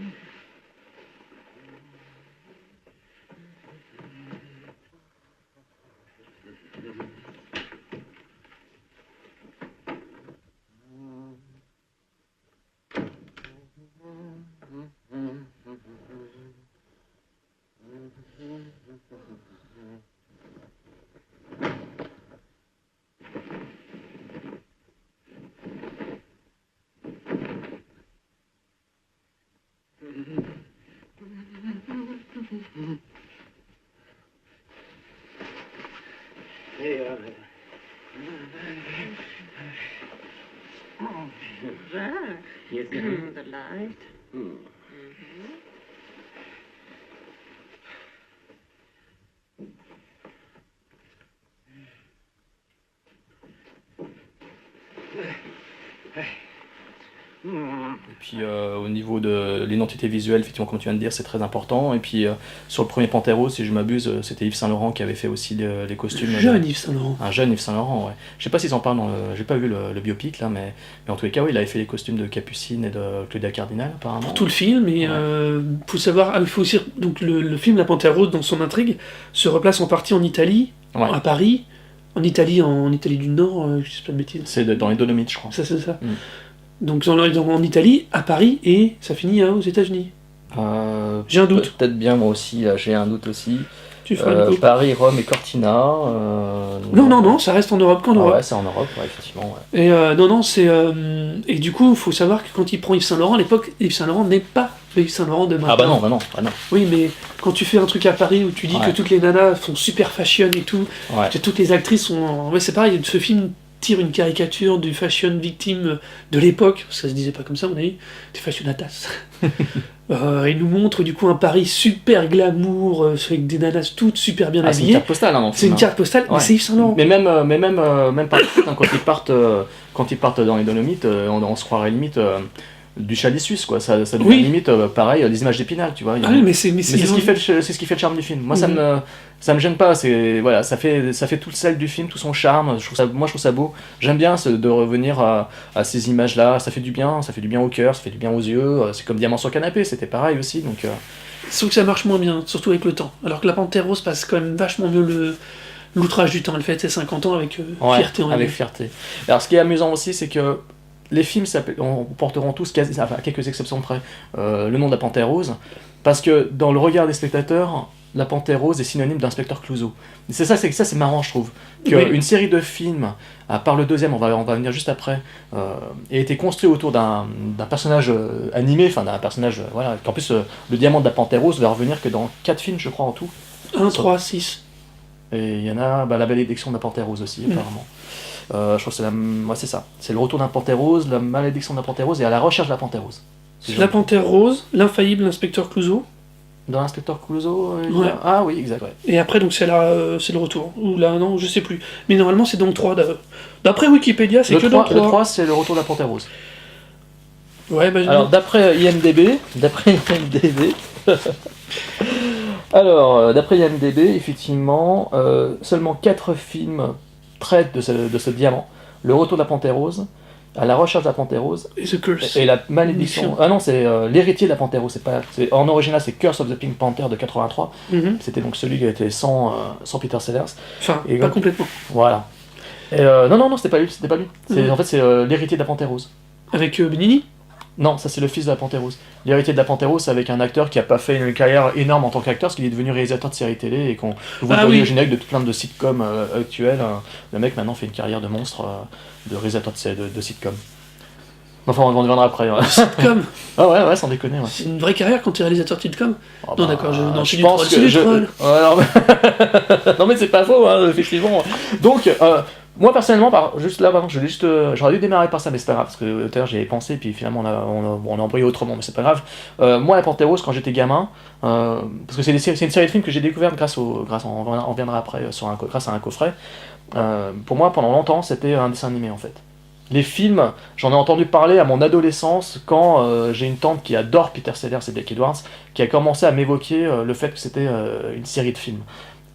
Yes, The light. Et puis au niveau de l'identité visuelle, effectivement, comme tu viens de dire, c'est très important. Et puis sur le premier Panthéros, si je m'abuse, c'était Yves Saint Laurent qui avait fait aussi les costumes. Jeune Yves Saint Laurent. Un jeune Yves Saint Laurent, ouais. Je sais pas s'ils en parlent j'ai pas vu le biopic là, mais en tous les cas, oui, il avait fait les costumes de Capucine et de Claudia Cardinal, apparemment. Pour tout le film, et faut savoir, il faut aussi, donc le film La Panthère Rose, dans son intrigue, se replace en partie en Italie, Ouais. à Paris, en Italie du Nord, je sais pas de bêtises. C'est dans les Dolomites, je crois. Ça, c'est ça. Mm. Donc en Italie, à Paris, et ça finit aux États-Unis. J'ai un doute. Peut-être bien, moi aussi, là, j'ai un doute aussi. Tu feras une coupe. Paris, Rome et Cortina. Non, ça reste en Europe qu'en Europe. Ouais, c'est en Europe, ouais, effectivement. Ouais. Et c'est. Et du coup, il faut savoir que quand il prend Yves Saint Laurent, à l'époque, Yves Saint Laurent n'est pas le Yves Saint Laurent de maintenant. Ah bah non. Oui, mais quand tu fais un truc à Paris où tu dis que toutes les nanas font super fashion et tout, Ouais. que toutes les actrices sont. Ouais, c'est pareil, ce film tire une caricature du fashion victime de l'époque, ça se disait pas comme ça, à mon avis, des fashionatas. Il nous montre du coup un Paris super glamour, avec des nanas toutes super bien Ah, c'est une habillées. carte postale, hein, dans le C'est film, une hein. carte postale, mais Ouais. c'est Yves Saint Laurent. Mais même par hein, quand ils partent dans les Dolomites, on se croirait limite du chalet suisse, quoi. Ça devient Oui. limite pareil, des images d'Épinal, tu vois. Ah oui, mais c'est Mais c'est ce qui fait le charme du film. Moi, ça me gêne pas. C'est voilà, ça fait tout le sel du film, tout son charme. Je trouve ça beau. J'aime bien de revenir à ces images-là. Ça fait du bien au cœur, ça fait du bien aux yeux. C'est comme Diamant sur canapé, c'était pareil aussi. Donc Sauf que ça marche moins bien, surtout avec le temps. Alors que La Panthère Rose passe quand même vachement mieux l'outrage du temps. Elle fête ses 50 ans avec fierté en avec elle. fierté. Alors, ce qui est amusant aussi, c'est que les films porteront tous, à quelques exceptions près, le nom de la Panthère Rose, parce que dans le regard des spectateurs, la Panthère Rose est synonyme d'inspecteur Clouseau. Et c'est marrant, je trouve, qu'une Oui. série de films, à part le deuxième, on va venir juste après, ait été construit autour d'un personnage animé, enfin d'un personnage, voilà, qu'en plus le diamant de la Panthère Rose va revenir que dans 4 films, je crois, en tout. 1, 3, 6. Et il y en a la malédiction de la Panthère Rose aussi, apparemment. Je crois que c'est ça. C'est le retour d'un Panthère Rose, la malédiction de la Panthère Rose et à la recherche de la Panthère Rose. La Panthère Rose, l'infaillible inspecteur Clouseau, Dans l'inspecteur Clouseau Ouais. Ah oui, exact. Ouais. et après donc c'est le retour. Ou là, non, je sais plus. Mais normalement c'est dans le 3. D'après Wikipédia, c'est Le que 3, dans le 3. le 3, c'est le retour de la Panthère Rose. Ouais, bah, Alors, d'après IMDB, D'après IMDb, effectivement, seulement 4 films traitent de ce diamant. Le retour de la Panthère Rose, à la recherche de la Panthère Rose, et The Curse. et la malédiction. Ah non, c'est l'héritier de la Panthère Rose. En original, c'est Curse of the Pink Panther de 83. Mhm. C'était donc celui qui était sans Peter Sellers. Enfin, Et pas donc- complètement. Voilà. Et non, c'était pas lui. Mhm. En fait, c'est l'héritier de la Panthère Rose. Avec Benigni. Non, ça c'est le fils de la Panthère Rose. L'héritier de la Panthère Rose, c'est avec un acteur qui a pas fait une carrière énorme en tant qu'acteur, parce qu'il est devenu réalisateur de séries télé et qu'on vous Ah voyez oui. au générique de plein de sitcoms actuels. Le mec maintenant fait une carrière de monstre, de réalisateur de sitcoms. Enfin, on y reviendra après. Ouais. Sitcom. Ah ouais, sans déconner. Ouais. C'est une vraie carrière quand tu es réalisateur de sitcom. Ah Non, d'accord, non, c'est je du pense troll, c'est que du troll. Ouais, non, mais... non mais c'est pas faux, hein, effectivement. Donc, Moi personnellement, juste là, pardon, j'aurais dû démarrer par ça, mais c'est pas grave, parce que tout à l'heure j'y avais pensé, puis finalement on a embrouillé autrement, mais c'est pas grave. Moi, La Panthère Rose, quand j'étais gamin, parce que c'est une série de films que j'ai découverte on reviendra après, grâce à un coffret. Pour moi, pendant longtemps, c'était un dessin animé en fait. Les films, j'en ai entendu parler à mon adolescence quand j'ai une tante qui adore Peter Sellers et Blake Edwards, qui a commencé à m'évoquer le fait que c'était une série de films.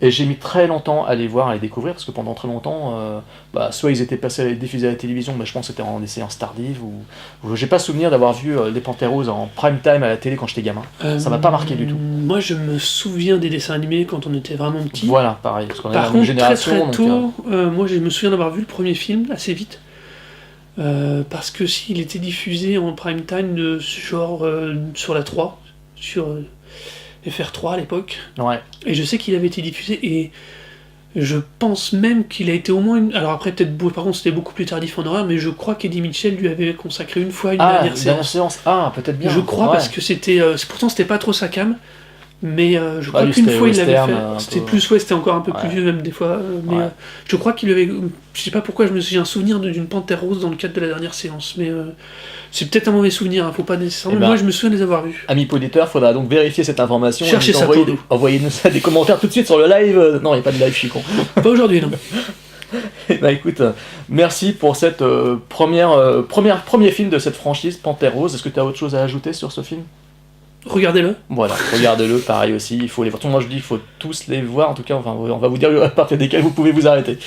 Et j'ai mis très longtemps à les voir, à les découvrir, parce que pendant très longtemps, soit ils étaient diffusés à la télévision, mais je pense que c'était en séance tardive, ou j'ai pas souvenir d'avoir vu Les Panthères Roses en prime time à la télé quand j'étais gamin. Ça m'a pas marqué du tout. Moi, je me souviens des dessins animés quand on était vraiment petit. Voilà, pareil, parce qu'on est Par la même contre, génération. très tôt, moi je me souviens d'avoir vu le premier film assez vite. Parce que s'il était diffusé en prime time, genre sur la 3, sur FR3 à l'époque. Ouais. Et je sais qu'il avait été diffusé et je pense même qu'il a été au moins une... Alors après peut-être par contre c'était beaucoup plus tardif en horreur, mais je crois qu'Eddie Mitchell lui avait consacré une fois une dernière séance. Ah, peut-être bien. Je crois parce que pourtant c'était pas trop sa cam, mais je crois qu'une fois il l'avait fait. C'était plus c'était encore un peu plus vieux même des fois, mais je crois qu'il avait... Je sais pas pourquoi j'ai un souvenir d'une panthère rose dans le cadre de la dernière séance, mais c'est peut-être un mauvais souvenir, faut pas nécessairement. Moi je me souviens les avoir vus. Amis auditeurs, faudra donc vérifier cette information. Cherchez ça. Envoyez-nous ça des commentaires tout de suite sur le live. Non, il n'y a pas de live, je suis con. Pas aujourd'hui, non. Écoute, merci pour cette premier film de cette franchise, Panthère Rose. Est-ce que tu as autre chose à ajouter sur ce film ? Regardez-le. Voilà, regardez-le, pareil aussi, il faut les voir. Moi je dis il faut tous les voir, en tout cas on va vous dire à partir desquels vous pouvez vous arrêter.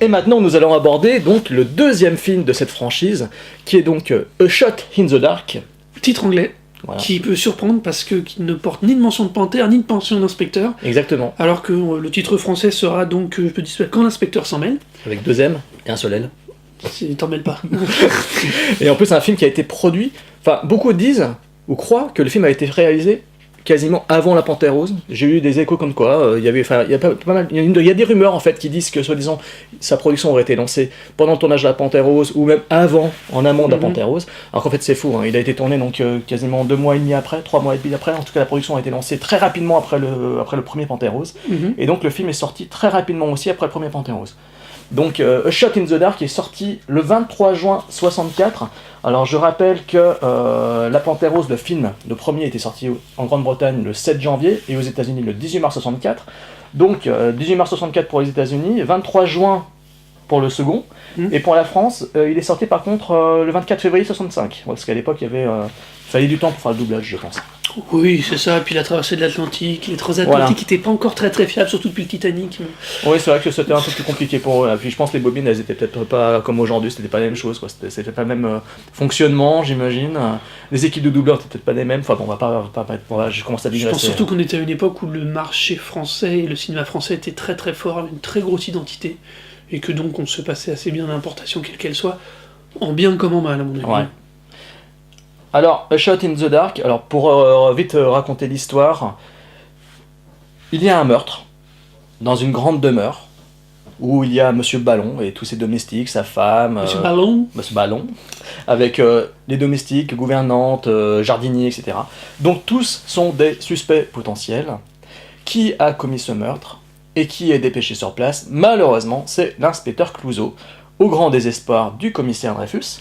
Et maintenant, nous allons aborder donc le deuxième film de cette franchise, qui est donc A Shot in the Dark. Titre anglais, voilà. Qui peut surprendre parce qu'il ne porte ni de mention de panthère, ni de mention d'inspecteur. Exactement. Alors que le titre français sera donc, je peux dire, Quand l'inspecteur s'en mêle. Avec 2 M et un seul L. T'en mêles pas. Et en plus, c'est un film qui a été produit... Enfin, beaucoup disent, ou croient, que le film a été réalisé quasiment avant La Panthère Rose. J'ai eu des échos comme quoi, il y a des rumeurs en fait qui disent que soi-disant sa production aurait été lancée pendant le tournage de La Panthère Rose ou même avant, en amont de La Panthère Rose. Alors qu'en fait c'est faux, il a été tourné donc quasiment 2 mois et demi après, 3 mois et demi après. En tout cas la production a été lancée très rapidement après le premier Panthère Rose. Et donc le film est sorti très rapidement aussi après le premier Panthère Rose. Donc A Shot in the Dark est sorti le 23 juin 64. Alors je rappelle que La Panthère Rose, le film, le premier était sorti en Grande-Bretagne le 7 janvier et aux États-Unis le 18 mars 64. Donc 18 mars 64 pour les États-Unis, 23 juin pour le second. Et pour la France, il est sorti par contre le 24 février 65. Parce qu'à l'époque, il fallait du temps pour faire le doublage, je pense. Oui, c'est ça, puis la traversée de l'Atlantique, les transatlantiques n'étaient pas encore très très fiables, surtout depuis le Titanic. Oui, c'est vrai que c'était un peu plus compliqué pour eux. Puis je pense que les bobines, elles étaient peut-être pas comme aujourd'hui, c'était pas la même chose, quoi. C'était pas le même fonctionnement, j'imagine. Les équipes de doubleurs étaient peut-être pas les mêmes. Enfin bon, je commence à digresser. Je pense surtout qu'on était à une époque où le marché français et le cinéma français étaient très très forts, avec une très grosse identité, et que donc on se passait assez bien d'importation, quelle qu'elle soit, en bien comme en mal, à mon avis. Ouais. Alors, A Shot in the Dark, alors pour vite raconter l'histoire, il y a un meurtre dans une grande demeure où il y a Monsieur Ballon et tous ses domestiques, sa femme... Monsieur Ballon, avec les domestiques, gouvernantes, jardiniers, etc. Donc tous sont des suspects potentiels. Qui a commis ce meurtre et qui est dépêché sur place? Malheureusement, c'est l'inspecteur Clouseau, au grand désespoir du commissaire Dreyfus.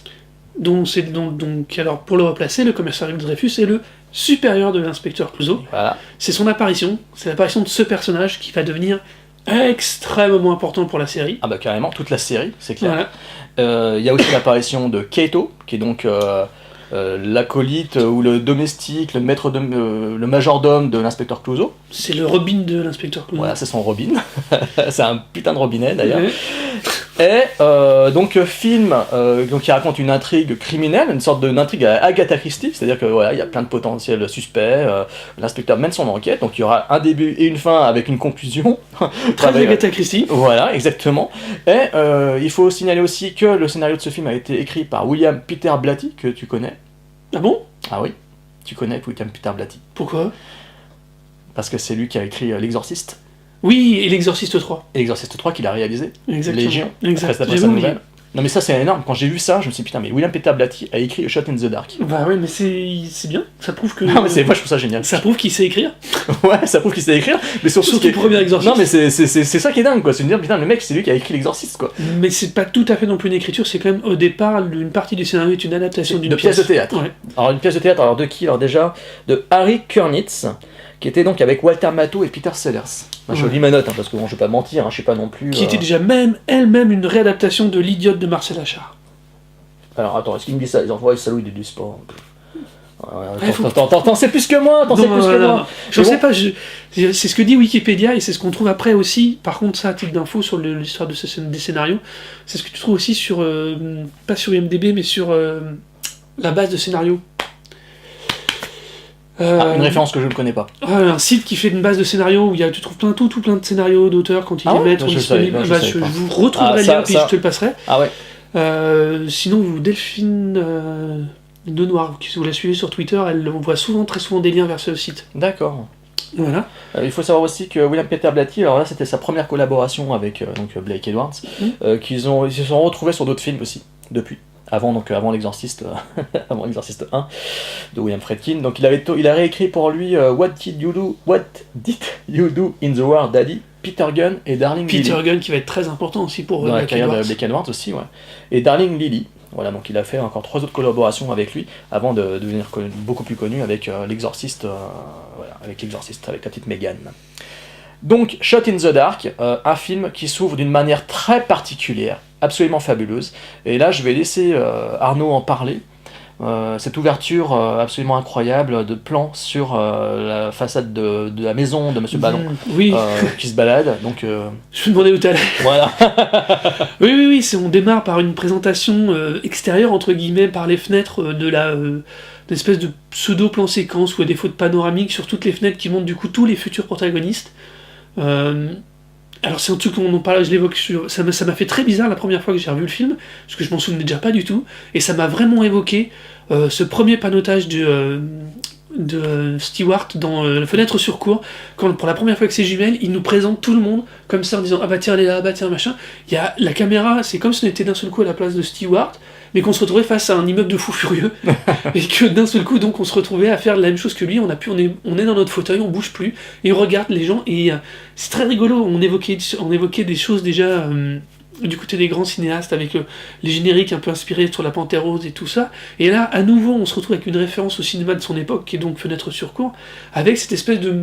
Donc, alors pour le replacer, le commissaire Dreyfus est le supérieur de l'inspecteur Clouseau. Voilà. C'est son apparition, c'est l'apparition de ce personnage qui va devenir extrêmement important pour la série. Ah bah carrément, toute la série, c'est clair. Voilà. Il y a aussi l'apparition de Kato, qui est donc l'acolyte ou le domestique, le majordome de l'inspecteur Clouseau. C'est le Robin de l'inspecteur Clouseau. Voilà, c'est son Robin. C'est un putain de robinet d'ailleurs. Ouais. Et donc film donc, qui raconte une intrigue criminelle, une sorte d'intrigue à Agatha Christie, c'est-à-dire que voilà, il y a plein de potentiels suspects, l'inspecteur mène son enquête, donc il y aura un début et une fin avec une conclusion. Très Agatha Christie. Voilà, exactement. Et il faut signaler aussi que le scénario de ce film a été écrit par William Peter Blatty, que tu connais. Ah bon? Ah oui, tu connais William Peter Blatty. Pourquoi? Parce que c'est lui qui a écrit L'Exorciste. Oui, et l'Exorciste 3. Et L'Exorciste 3 qu'il a réalisé. Exactement. Légion. Exact. Après J'avais sa oublié. nouvelle. Non mais ça c'est énorme, quand j'ai vu ça, je me suis dit putain mais William Peter Blatty a écrit Shot in the Dark. Bah ouais, mais c'est bien. Ça prouve que. Non mais moi je trouve ça génial. Ça prouve qu'il sait écrire. Ouais, ça prouve qu'il sait écrire, mais surtout Surtout le premier Exorciste. Non mais c'est ça qui est dingue quoi, c'est de dire putain le mec c'est lui qui a écrit L'Exorciste quoi. Mais c'est pas tout à fait non plus une écriture, c'est quand même au départ une partie du scénario est une adaptation d'une De pièce de théâtre. Ouais. Alors une pièce de théâtre, alors de qui? Alors déjà de Harry Kurnitz, qui était donc avec Walter Matthau et Peter Sellers. Moi, je Ouais. lis ma note, hein, parce que bon, je vais pas mentir, hein, je suis pas non plus... Qui était déjà elle-même une réadaptation de L'Idiote de Marcel Achard. Alors attends, est-ce qu'il me dit ça? Ils envoient salauds, ils disent pas. faut- T'en sais plus que moi, t'en sais plus que moi. Je Mais sais bon. pas, c'est ce que dit Wikipédia et c'est ce qu'on trouve après aussi. Par contre, ça, à titre d'info sur l'histoire des scénarios, c'est ce que tu trouves aussi sur, pas sur IMDb, mais sur la base de scénario. Une référence que je ne connais pas. Un site qui fait une base de scénarios où tu trouves tout plein de scénarios d'auteurs quand ils Ah les ouais? mettent Bah, en je disponible. savais- Bah, je je savais pas. vous retrouverai Ah, le ça- lien puis ça- je te le passerai. Ah ouais. Sinon, Delphine de Noir, si vous la suivez sur Twitter, elle envoie très souvent des liens vers ce site. D'accord. Voilà. Il faut savoir aussi que William Peter Blatty, alors là c'était sa première collaboration avec donc, Blake Edwards, ils se sont retrouvés sur d'autres films aussi, depuis. Avant l'Exorciste, avant l'Exorciste 1 de William Friedkin. Donc il a réécrit pour lui What Did You Do in the War, Daddy, Peter Gunn et Darling Lily. Peter Gunn qui va être très important aussi pour Dans la Blake carrière de Edwards. Blake Edwards aussi, ouais. Et Darling Lily. Voilà, donc il a fait encore 3 autres collaborations avec lui avant de devenir beaucoup plus connu avec l'Exorciste, avec l'Exorciste, avec la petite Megan. Donc, Shot in the Dark, un film qui s'ouvre d'une manière très particulière, absolument fabuleuse. Et là, je vais laisser Arnaud en parler. Cette ouverture absolument incroyable de plan sur la façade de la maison de Monsieur Ballon Oui, qui se balade. Donc, je me demandais où t'allais. voilà. Oui, on démarre par une présentation extérieure, entre guillemets, par les fenêtres d'espèce de pseudo-plan séquence ou à défaut de panoramique sur toutes les fenêtres qui montrent du coup tous les futurs protagonistes. Alors c'est un truc qu'on en parle, je l'évoque, ça m'a fait très bizarre la première fois que j'ai revu le film, parce que je m'en souvenais déjà pas du tout, et ça m'a vraiment évoqué ce premier panotage de Stewart dans la fenêtre sur cour, quand pour la première fois que c'est jumelles, il nous présente tout le monde comme ça en disant ah bah tiens elle est là, bah tiens machin. Il y a la caméra, c'est comme si on était d'un seul coup à la place de Stewart, mais qu'on se retrouvait face à un immeuble de fous furieux et que d'un seul coup donc on se retrouvait à faire la même chose que lui. On est dans notre fauteuil, on bouge plus et on regarde les gens et c'est très rigolo. On évoquait des choses déjà. Du côté des grands cinéastes avec les génériques un peu inspirés sur la Panthère Rose et tout ça, et là à nouveau on se retrouve avec une référence au cinéma de son époque qui est donc Fenêtre sur cour, avec cette espèce de...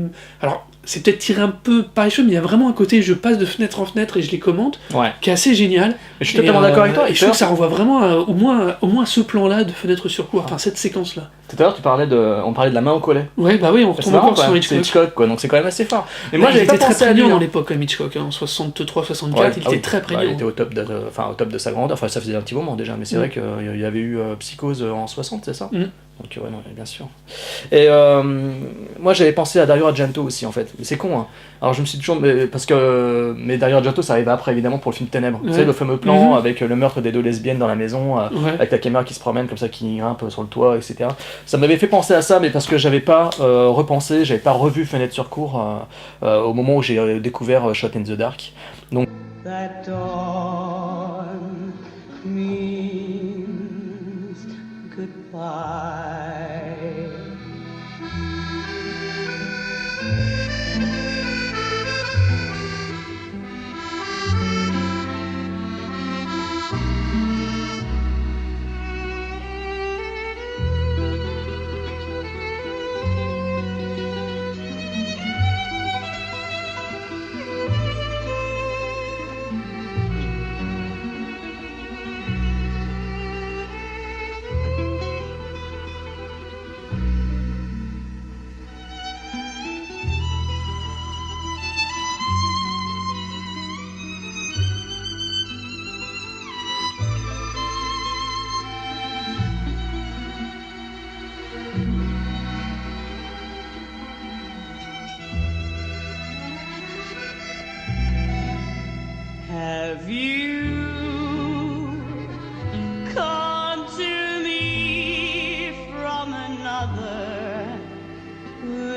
Alors c'est peut-être tiré un peu par les cheveux, mais il y a vraiment un côté je passe de fenêtre en fenêtre et je les commente, Ouais. qui est assez génial. Mais je suis totalement d'accord avec toi. Et je trouve que ça renvoie vraiment au moins à ce plan-là de Fenêtre sur cour, enfin cette séquence-là. Tout à l'heure, on parlait de la main au collet. Ouais, bah oui, on C'est retombe marrant, encore quand sur même. C'est Hitchcock. Hitchcock, quoi, donc c'est quand même assez fort. Mais Moi, moi, il j'avais était pas très pensé à lui. prégnant dans Hein. l'époque, comme Hitchcock, en 63-64, Ouais, il ah oui. était très Bah, prégnant. il était au top de sa grandeur. Enfin, ça faisait un petit moment déjà, mais c'est vrai qu'il y avait eu Psychose en 60, c'est ça Donc, ouais, non, bien sûr. Et moi, j'avais pensé à Dario Argento aussi, en fait. Mais c'est con, hein. Alors, je me suis toujours. Mais Dario Argento, ça arrive après, évidemment, pour le film Ténèbres. Tu sais, le fameux plan avec le meurtre des 2 lesbiennes dans la maison, avec la caméra qui se promène comme ça, qui grimpe sur le toit, etc. Ça m'avait fait penser à ça, mais parce que j'avais pas repensé, j'avais pas revu Fenêtre sur cour au moment où j'ai découvert Shot in the Dark. Donc, That dawn means goodbye.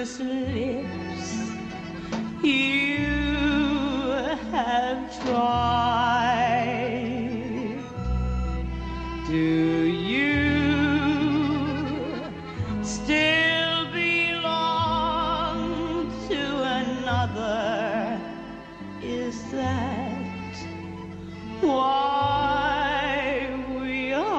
sensuous lips you have tried. Do you still belong to another? Is that why we hide?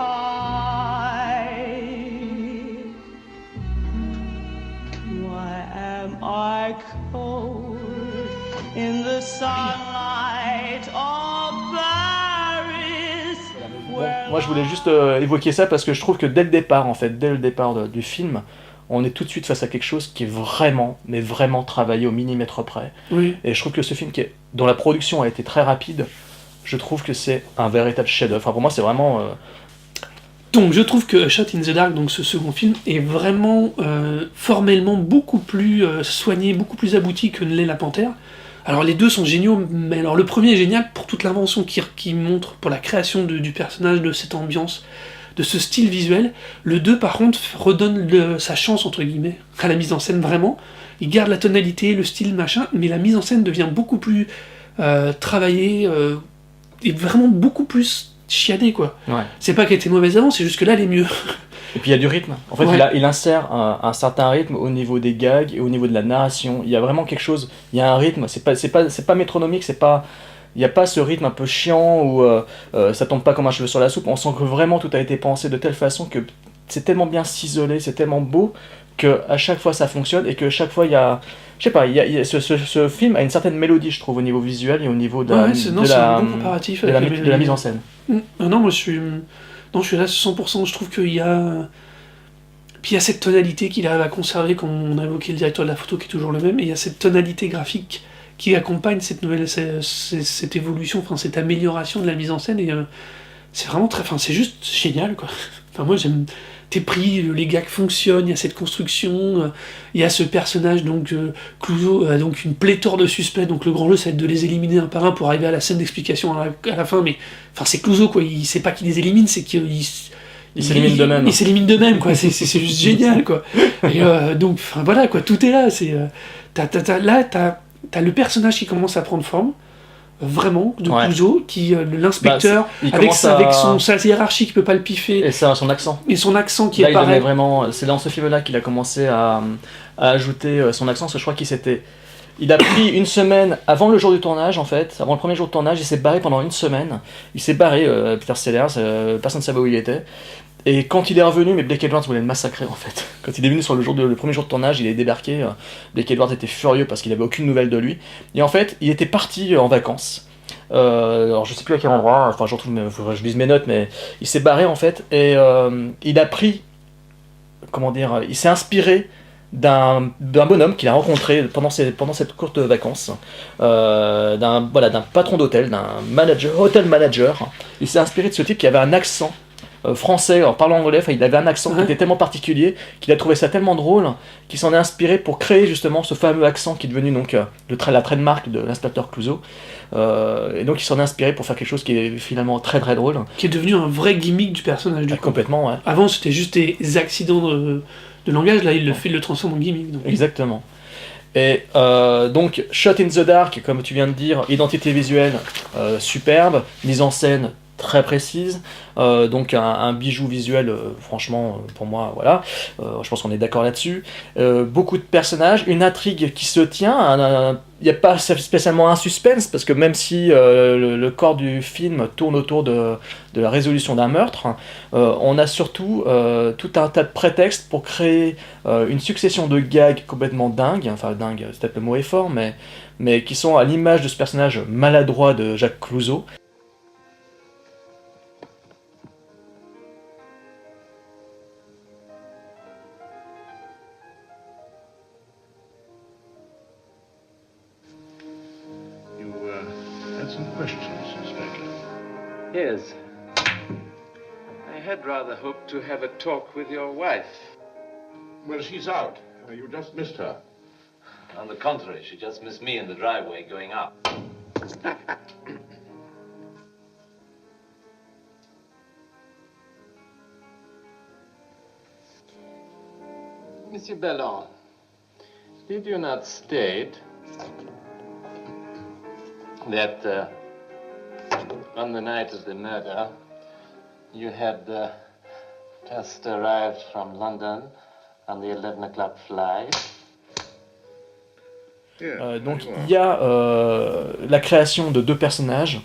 Why am I cold in the sunlight of Paris? Bon, moi je voulais juste évoquer ça parce que je trouve que dès le départ, en fait, dès le départ du film, on est tout de suite face à quelque chose qui est vraiment, mais vraiment travaillé au millimètre près. Oui. Et je trouve que ce film, dont la production a été très rapide, je trouve que c'est un véritable chef-d'œuvre. Enfin, pour moi, c'est vraiment... Donc je trouve que Shot in the Dark, donc ce second film, est vraiment formellement beaucoup plus soigné, beaucoup plus abouti que ne l'est La Panthère. Alors les deux sont géniaux, mais alors le premier est génial pour toute l'invention qui montre, pour la création du personnage, de cette ambiance, de ce style visuel. Le 2 par contre redonne sa chance entre guillemets à la mise en scène vraiment. Il garde la tonalité, le style machin, mais la mise en scène devient beaucoup plus travaillée et vraiment beaucoup plus chiadée quoi. Ouais. C'est pas qu'elle était mauvaise avant, c'est juste que là elle est mieux. Et puis il y a du rythme. En fait, Ouais. il insère un certain rythme au niveau des gags et au niveau de la narration. Il y a vraiment quelque chose. Il y a un rythme. C'est pas métronomique. Il n'y a pas ce rythme un peu chiant où ça tombe pas comme un cheveu sur la soupe. On sent que vraiment tout a été pensé de telle façon que c'est tellement bien ciselé, c'est tellement beau que à chaque fois ça fonctionne et que chaque fois il y a. Je sais pas. Ce film a une certaine mélodie, je trouve, au niveau visuel et au niveau de Ouais, c'est un bon comparatif de la avec de la mise en scène. Non, moi je suis là 100%, je trouve qu'il y a... Puis il y a cette tonalité qu'il arrive à conserver, comme on a évoqué le directeur de la photo qui est toujours le même, et il y a cette tonalité graphique qui accompagne cette évolution, enfin cette amélioration de la mise en scène, et c'est vraiment très... Enfin, c'est juste génial, quoi. Enfin, moi j'aime... T'es pris, les gags fonctionnent, il y a cette construction, il y a ce personnage, donc Clouseau, donc une pléthore de suspects, donc le grand jeu ça va être de les éliminer un par un pour arriver à la scène d'explication à la fin, mais enfin c'est Clouseau quoi, il sait pas qu'il les élimine, c'est qu'il s'élimine d'eux-mêmes. Il s'élimine d'eux-mêmes quoi, c'est juste génial quoi. Et donc enfin voilà quoi, tout est là, c'est t'as le personnage qui commence à prendre forme. Vraiment, de Clouseau, qui l'inspecteur, avec sa hiérarchie qui peut pas le piffer. Et ça, son accent. Et son accent qui là, est pareil. C'est dans ce film-là qu'il a commencé à ajouter son accent, parce que je crois il a pris une semaine avant le jour du tournage, en fait, avant le premier jour de tournage, il s'est barré pendant une semaine. Il s'est barré, Peter Sellers, personne ne savait où il était. Et quand il est revenu, mais Blake Edwards voulait le massacrer en fait. Quand il est venu sur le premier jour de tournage, il est débarqué. Blake Edwards était furieux parce qu'il avait aucune nouvelle de lui. Et en fait, il était parti en vacances. Alors je sais plus à quel endroit, enfin je lise mes notes, mais il s'est barré en fait. Et il a pris, il s'est inspiré d'un bonhomme qu'il a rencontré pendant cette courte vacances, d'un patron d'hôtel, d'un hotel manager. Il s'est inspiré de ce type qui avait un accent français, en parlant anglais, il avait un accent qui était tellement particulier qu'il a trouvé ça tellement drôle qu'il s'en est inspiré pour créer justement ce fameux accent qui est devenu donc la trademark de l'inspecteur Clouseau. Et donc il s'en est inspiré pour faire quelque chose qui est finalement très très drôle. Qui est devenu un vrai gimmick du personnage. Complètement, ouais. Avant c'était juste des accidents de langage, là il le transforme en gimmick. Donc. Exactement. Et donc Shot in the Dark, comme tu viens de dire, identité visuelle superbe, mise en scène très précise, donc un bijou visuel, franchement, pour moi, voilà, je pense qu'on est d'accord là-dessus. Beaucoup de personnages, une intrigue qui se tient, il n'y a pas spécialement un suspense, parce que même si le corps du film tourne autour de la résolution d'un meurtre, on a surtout tout un tas de prétextes pour créer une succession de gags complètement dingues, enfin dingue, c'est peut-être le mot est fort, mais qui sont à l'image de ce personnage maladroit de Jacques Clouseau. Yes. I had rather hoped to have a talk with your wife. Well, she's out. You just missed her. On the contrary, she just missed me in the driveway going up. Monsieur Bellon, Did you not state that on the night of the murder you had just arrived from London on the 11 o'clock flight? Donc il y a la création de 2 personnages,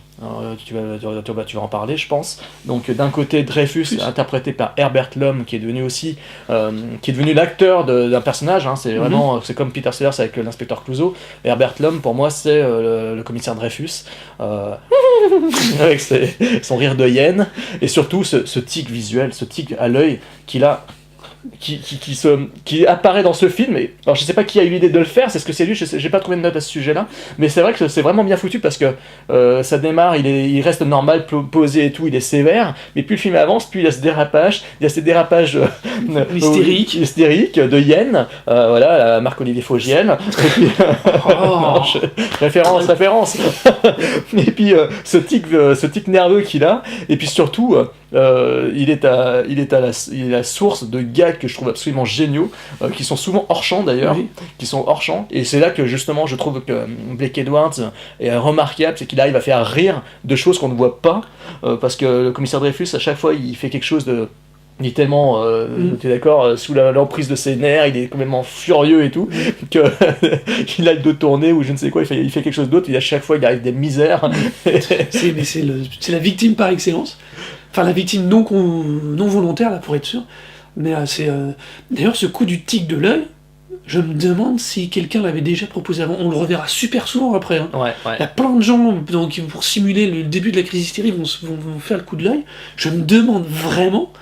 tu vas en parler je pense. Donc d'un côté Dreyfus, interprété par Herbert Lom, qui est devenu aussi qui est devenu l'acteur d'un personnage, hein. C'est vraiment c'est comme Peter Sellers avec l'inspecteur Clouseau. Herbert Lom pour moi c'est le commissaire Dreyfus, avec son rire de hyène, et surtout ce tic visuel, ce tic à l'œil qu'il a, qui apparaît dans ce film. Et, alors je sais pas qui a eu l'idée de le faire, c'est ce que c'est lui, j'ai pas trouvé de note à ce sujet-là, mais c'est vrai que c'est vraiment bien foutu parce que ça démarre, il reste normal, posé et tout, il est sévère, mais plus le film avance, plus il y a ces dérapages hystériques de hyène, voilà, la Marc-Olivier Fogiel, et puis, référence et puis ce tic nerveux qu'il a, et puis surtout il est la source de gags que je trouve absolument géniaux, qui sont souvent hors champ d'ailleurs, et c'est là que justement je trouve que Blake Edwards est remarquable, c'est qu'il arrive à faire rire de choses qu'on ne voit pas, parce que le commissaire Dreyfus à chaque fois il fait quelque chose de... Il est tellement, t'es d'accord, sous l'emprise de ses nerfs, il est complètement furieux et tout, qu'il a le dos tourné ou je ne sais quoi, il fait quelque chose d'autre, et à chaque fois il arrive des misères. c'est la victime par excellence, enfin la victime non volontaire là pour être sûr, mais d'ailleurs ce coup du tic de l'œil, je me demande si quelqu'un l'avait déjà proposé avant. On le reverra super souvent après. Hein. Ouais. Il y a plein de gens qui, pour simuler le début de la crise hystérique, vont faire le coup de l'œil. Je me demande vraiment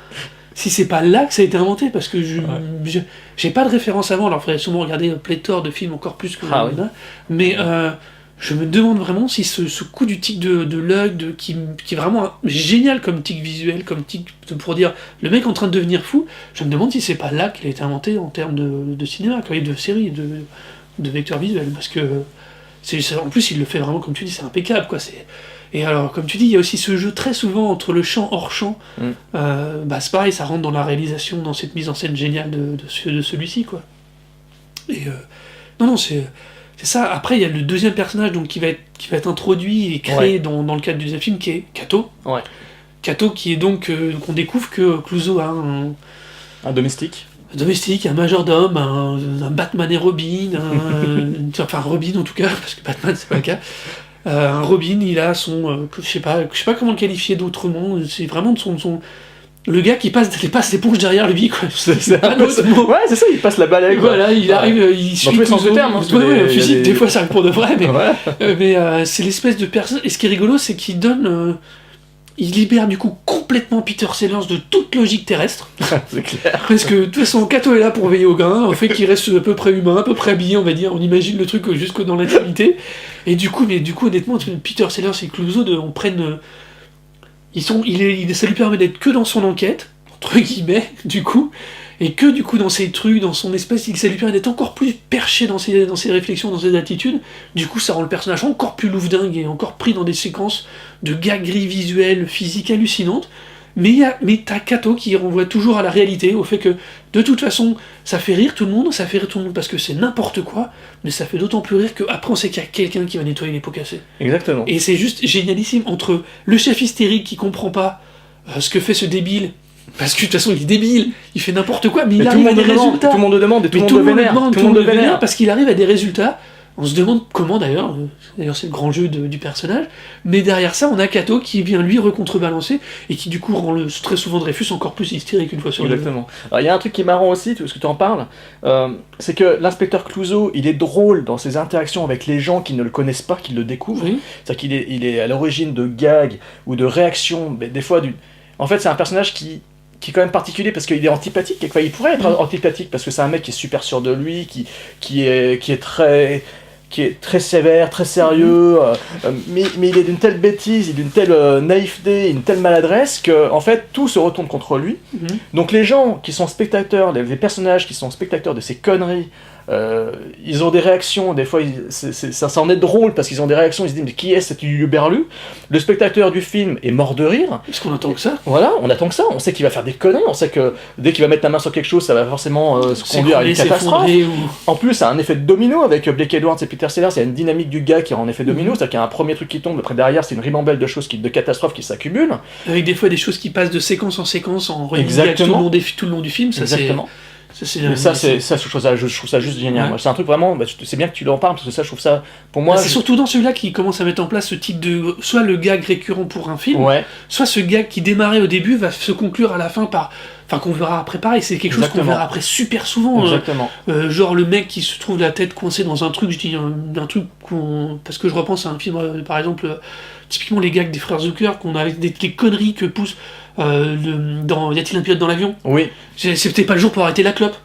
si c'est pas là que ça a été inventé, parce que j'ai pas de référence avant. Alors il faudrait sûrement regarder pléthore de films encore plus que là. Mais je me demande vraiment si ce coup du tic de l'œil, qui est vraiment génial comme tic visuel, comme tic pour dire le mec en train de devenir fou, je me demande si c'est pas là qu'il a été inventé en termes de cinéma, et de série, de vecteurs visuels, parce que en plus il le fait vraiment comme tu dis, c'est impeccable quoi. Et alors comme tu dis, il y a aussi ce jeu très souvent entre le champ hors champ, c'est pareil, ça rentre dans la réalisation, dans cette mise en scène géniale de celui-ci quoi. Et non c'est ça. Après, il y a le deuxième personnage donc, qui va être introduit et créé dans le cadre du deuxième film, qui est Cato. Ouais. Cato, qui est donc on découvre que Clouseau a un domestique. Un majordome, un Batman et Robin, enfin Robin en tout cas, parce que Batman c'est pas le cas. Un Robin, il a son, je sais pas comment le qualifier d'autrement. C'est vraiment de son le gars qui passe l'éponge derrière lui, quoi. C'est un autre mot. Ouais, c'est ça, il passe la balai, quoi. Voilà, il arrive, il suit tous les sens du terme, hein, le physique, des fois ça arrive pour de vrai, mais c'est l'espèce de personne. Et ce qui est rigolo, c'est qu'il donne. Il libère du coup complètement Peter Sellers de toute logique terrestre. C'est clair. Parce que de toute façon, Cato est là pour veiller au grain, au fait qu'il reste à peu près humain, à peu près habillé, on va dire. On imagine le truc jusque dans l'intimité. Et du coup, honnêtement, Peter Sellers et Clouseau, on prenne. Ça lui permet d'être que dans son enquête, entre guillemets, du coup, et que du coup dans ses trucs, dans son espèce, ça lui permet d'être encore plus perché dans ses réflexions, dans ses attitudes. Du coup, ça rend le personnage encore plus louvdingue et encore pris dans des séquences de gageries visuelles, physiques hallucinantes. Mais t'as Cato qui renvoie toujours à la réalité, au fait que, de toute façon, ça fait rire tout le monde parce que c'est n'importe quoi, mais ça fait d'autant plus rire qu'après on sait qu'il y a quelqu'un qui va nettoyer les pots cassés. Exactement. Et c'est juste génialissime, entre le chef hystérique qui comprend pas ce que fait ce débile, parce que de toute façon il est débile, il fait n'importe quoi, mais il arrive à des résultats. Tout le monde le demande, et tout le monde le vénère, parce qu'il arrive à des résultats. On se demande comment d'ailleurs c'est le grand jeu du personnage, mais derrière ça on a Cato qui vient lui recontrebalancer et qui du coup rend très souvent Dreyfus encore plus hystérique une fois sur deux. Exactement. Alors il y a un truc qui est marrant aussi, parce que tu en parles, c'est que l'inspecteur Clouseau, il est drôle dans ses interactions avec les gens qui ne le connaissent pas, qui le découvrent. Oui. C'est-à-dire qu'il est à l'origine de gags ou de réactions, des fois en fait c'est un personnage qui est quand même particulier parce qu'il est antipathique, enfin, il pourrait être antipathique parce que c'est un mec qui est super sûr de lui, qui est très sévère, très sérieux, mais il est d'une telle bêtise, d'une telle naïveté, une telle maladresse que en fait tout se retourne contre lui. Donc les gens qui sont spectateurs, les personnages qui sont spectateurs de ces conneries, ils ont des réactions, des fois ça en est drôle parce qu'ils ont des réactions, ils se disent mais qui est cet huluberlu ? Le spectateur du film est mort de rire. Est-ce qu'on attend que ça ? Voilà, on attend que ça, on sait qu'il va faire des conneries, on sait que dès qu'il va mettre la main sur quelque chose, ça va forcément se conduire à une catastrophe. En plus, ça a un effet de domino avec Blake Edwards et Peter Sellers, il y a une dynamique du gars qui est en effet domino, c'est-à-dire qu'il y a un premier truc qui tombe, après derrière c'est une ribambelle de choses, de catastrophes qui s'accumulent. Avec des fois des choses qui passent de séquence en séquence en running Exactement. gag tout le long du film, ça Exactement. c'est... Mais ça, je trouve ça juste génial. Ouais. Moi, c'est un truc vraiment, c'est bien que tu en parles, parce que ça, je trouve ça, pour moi... c'est surtout dans celui-là qui commence à mettre en place ce type de... Soit le gag récurrent pour un film, Ouais. soit ce gag qui démarrait au début va se conclure à la fin par... Enfin, qu'on verra après pareil, c'est quelque chose qu'on Exactement. verra après super souvent. Exactement. Genre le mec qui se trouve la tête coincée dans un truc, je dis un truc parce que je repense à un film, par exemple, typiquement les gags des frères Zucker, qu'on a avec des conneries que pousse dans Y a-t-il un pilote dans l'avion ? Oui. C'était pas le jour pour arrêter la clope.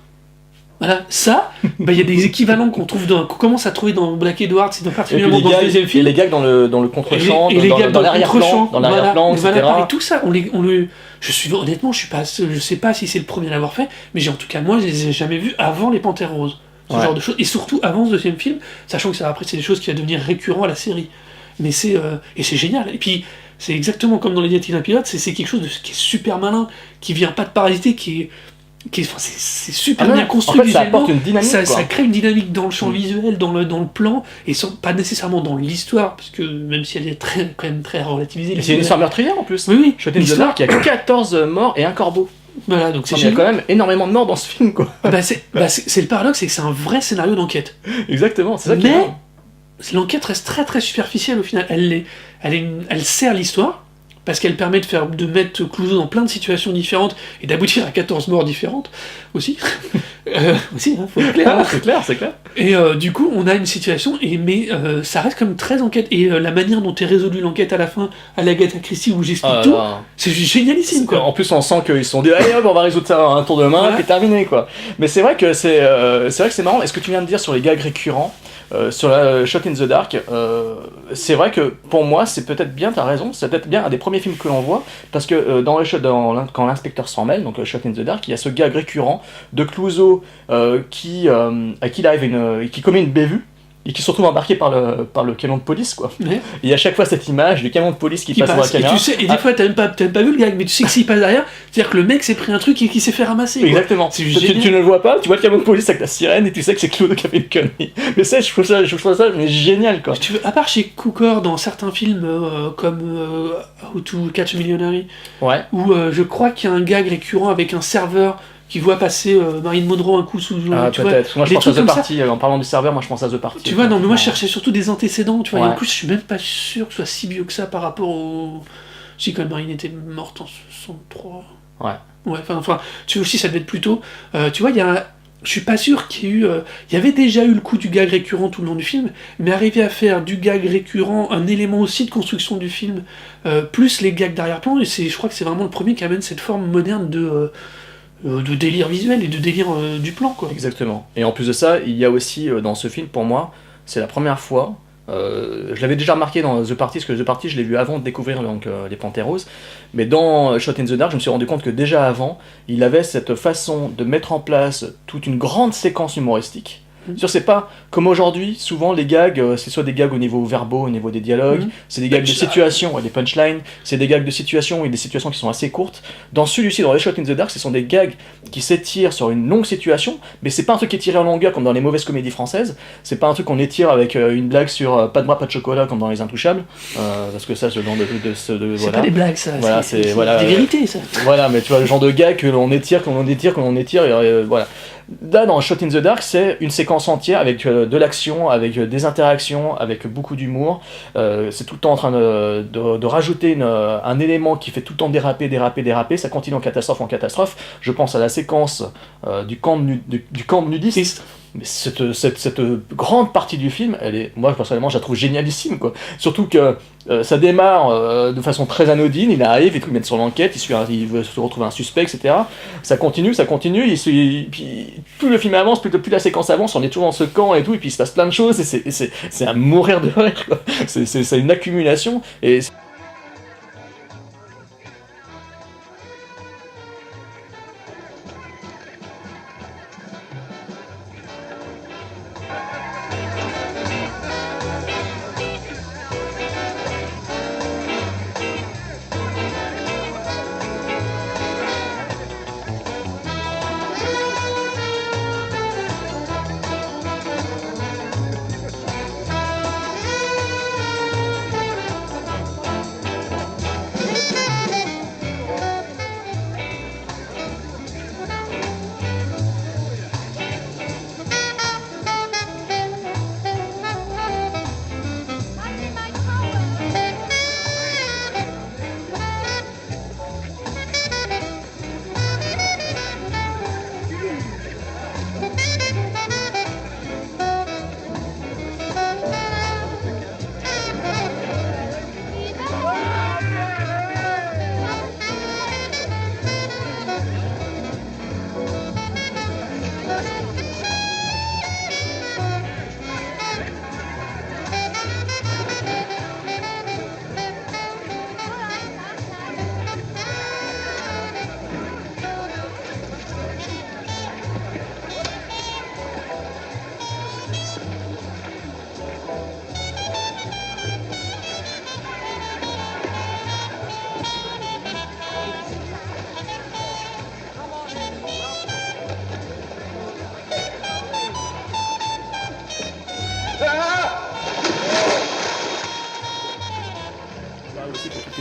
Voilà, ça, il y a des équivalents qu'on commence à trouver dans Black Edwards, c'est particulièrement dans le deuxième Et film. les gags dans le contre-champ, Et les gags dans l'arrière-plan, voilà, etc. et tout ça, honnêtement, je sais pas si c'est le premier à l'avoir fait, mais en tout cas, moi, je les ai jamais vus avant les Panthères Roses. Ce genre de choses, et surtout avant ce deuxième film, sachant que ça, après, c'est des choses qui vont devenir récurrents à la série. Mais c'est génial. Et puis, c'est exactement comme dans les Y a-t-il un pilote, c'est quelque chose qui est super malin, qui vient pas de parasiter, c'est super bien construit. En fait, ça apporte une dynamique. Ça crée une dynamique dans le champ visuel, dans le plan, et pas nécessairement dans l'histoire, parce que même si elle est quand même très relativisée. Et c'est une histoire meurtrière en plus. Oui. Shot in the Dark, il y a 14 morts et un corbeau. Voilà, donc c'est il y a quand même énormément de morts dans ce film, quoi. C'est le paradoxe, c'est que c'est un vrai scénario d'enquête. Exactement, c'est ça qui est Mais l'enquête reste très très superficielle au final. Elle sert l'histoire, parce qu'elle permet de mettre Clouseau dans plein de situations différentes et d'aboutir à 14 morts différentes aussi. Aussi, hein, faut être clair. C'est clair. Et du coup, on a une situation, mais ça reste comme très enquête. Et la manière dont est résolue l'enquête à la fin, à l'Agatha Christie, où j'explique tout, c'est génialissime, quoi. En plus, on sent qu'ils se sont dit, allez hop, on va résoudre ça à un tour de main, et puis terminé, quoi. Mais c'est vrai que c'est marrant. Et ce que tu viens de dire sur les gags récurrents, sur la Shot in the Dark, c'est vrai que pour moi, c'est peut-être bien, t'as raison, c'est peut-être bien un des premiers films que l'on voit, parce que quand l'inspecteur s'en mêle, donc Shot in the Dark, il y a ce gag récurrent de Clouseau qui commet une bévue et qui se retrouve embarqué par le camion de police, quoi. Ouais. Et à chaque fois cette image du camion de police qui passe sur la caméra. Et des fois t'as même pas vu le gag, mais tu sais que s'il passe derrière, c'est-à-dire que le mec s'est pris un truc et qu'il s'est fait ramasser, quoi. Exactement. Tu ne le vois pas, tu vois le camion de police avec la sirène et tu sais que c'est Clouseau qui a fait une connerie. Mais ça, je trouve ça mais génial, quoi. Tu veux, à part chez Cukor dans certains films comme How to Catch a Millionaire, ouais. où je crois qu'il y a un gag récurrent avec un serveur qui voit passer Marilyn Monroe un coup sous le... Ah, peut-être. Moi, je pense à The Party. En parlant du serveur, moi, je pense à The Party. Tu vois, non, mais moi, je cherchais surtout des antécédents, tu vois. Ouais. Et en plus, je suis même pas sûr que ce soit si vieux que ça par rapport au... Si, quand Marilyn était morte en 63... Ouais. Ouais, enfin, tu vois aussi, ça devait être plus tôt. Tu vois, je suis pas sûr qu'il y ait eu... Il y avait déjà eu le coup du gag récurrent tout le long du film, mais arriver à faire du gag récurrent un élément aussi de construction du film, plus les gags d'arrière-plan, et je crois que c'est vraiment le premier qui amène cette forme moderne de délire visuel et de délire du plan, quoi. Exactement. Et en plus de ça, il y a aussi dans ce film, pour moi, c'est la première fois, je l'avais déjà remarqué dans The Party, parce que The Party, je l'ai vu avant de découvrir les Panthères Roses, mais dans Shot in the Dark, je me suis rendu compte que déjà avant, il avait cette façon de mettre en place toute une grande séquence humoristique. C'est pas comme aujourd'hui, souvent les gags, c'est soit des gags au niveau verbaux, au niveau des dialogues, c'est des gags de situation, des punchlines, c'est des gags de situation et des situations qui sont assez courtes. Dans celui-ci, dans les Shot in the Dark, ce sont des gags qui s'étirent sur une longue situation, mais c'est pas un truc qui est tiré en longueur comme dans les mauvaises comédies françaises, c'est pas un truc qu'on étire avec une blague sur pas de bras, pas de chocolat comme dans Les Intouchables, parce que ça, ce genre de c'est voilà. pas des blagues, ça, voilà, c'est des vérités, ça. Voilà, mais tu vois, le genre de gag que l'on étire, voilà. Là, dans Shot in the Dark, c'est une séquence entière avec de l'action, avec des interactions, avec beaucoup d'humour. C'est tout le temps en train de rajouter un élément qui fait tout le temps déraper. Ça continue en catastrophe. Je pense à la séquence du camp de nudistes. Mais cette grande partie du film, moi personnellement, je la trouve génialissime, quoi. Surtout que ça démarre de façon très anodine, il arrive et tout, il met sur l'enquête, il veut se retrouver un suspect, etc. Ça continue, puis plus le film avance, plus la séquence avance, on est toujours dans ce camp et tout, et puis il se passe plein de choses, et c'est à mourir de rire, quoi. C'est une accumulation, et...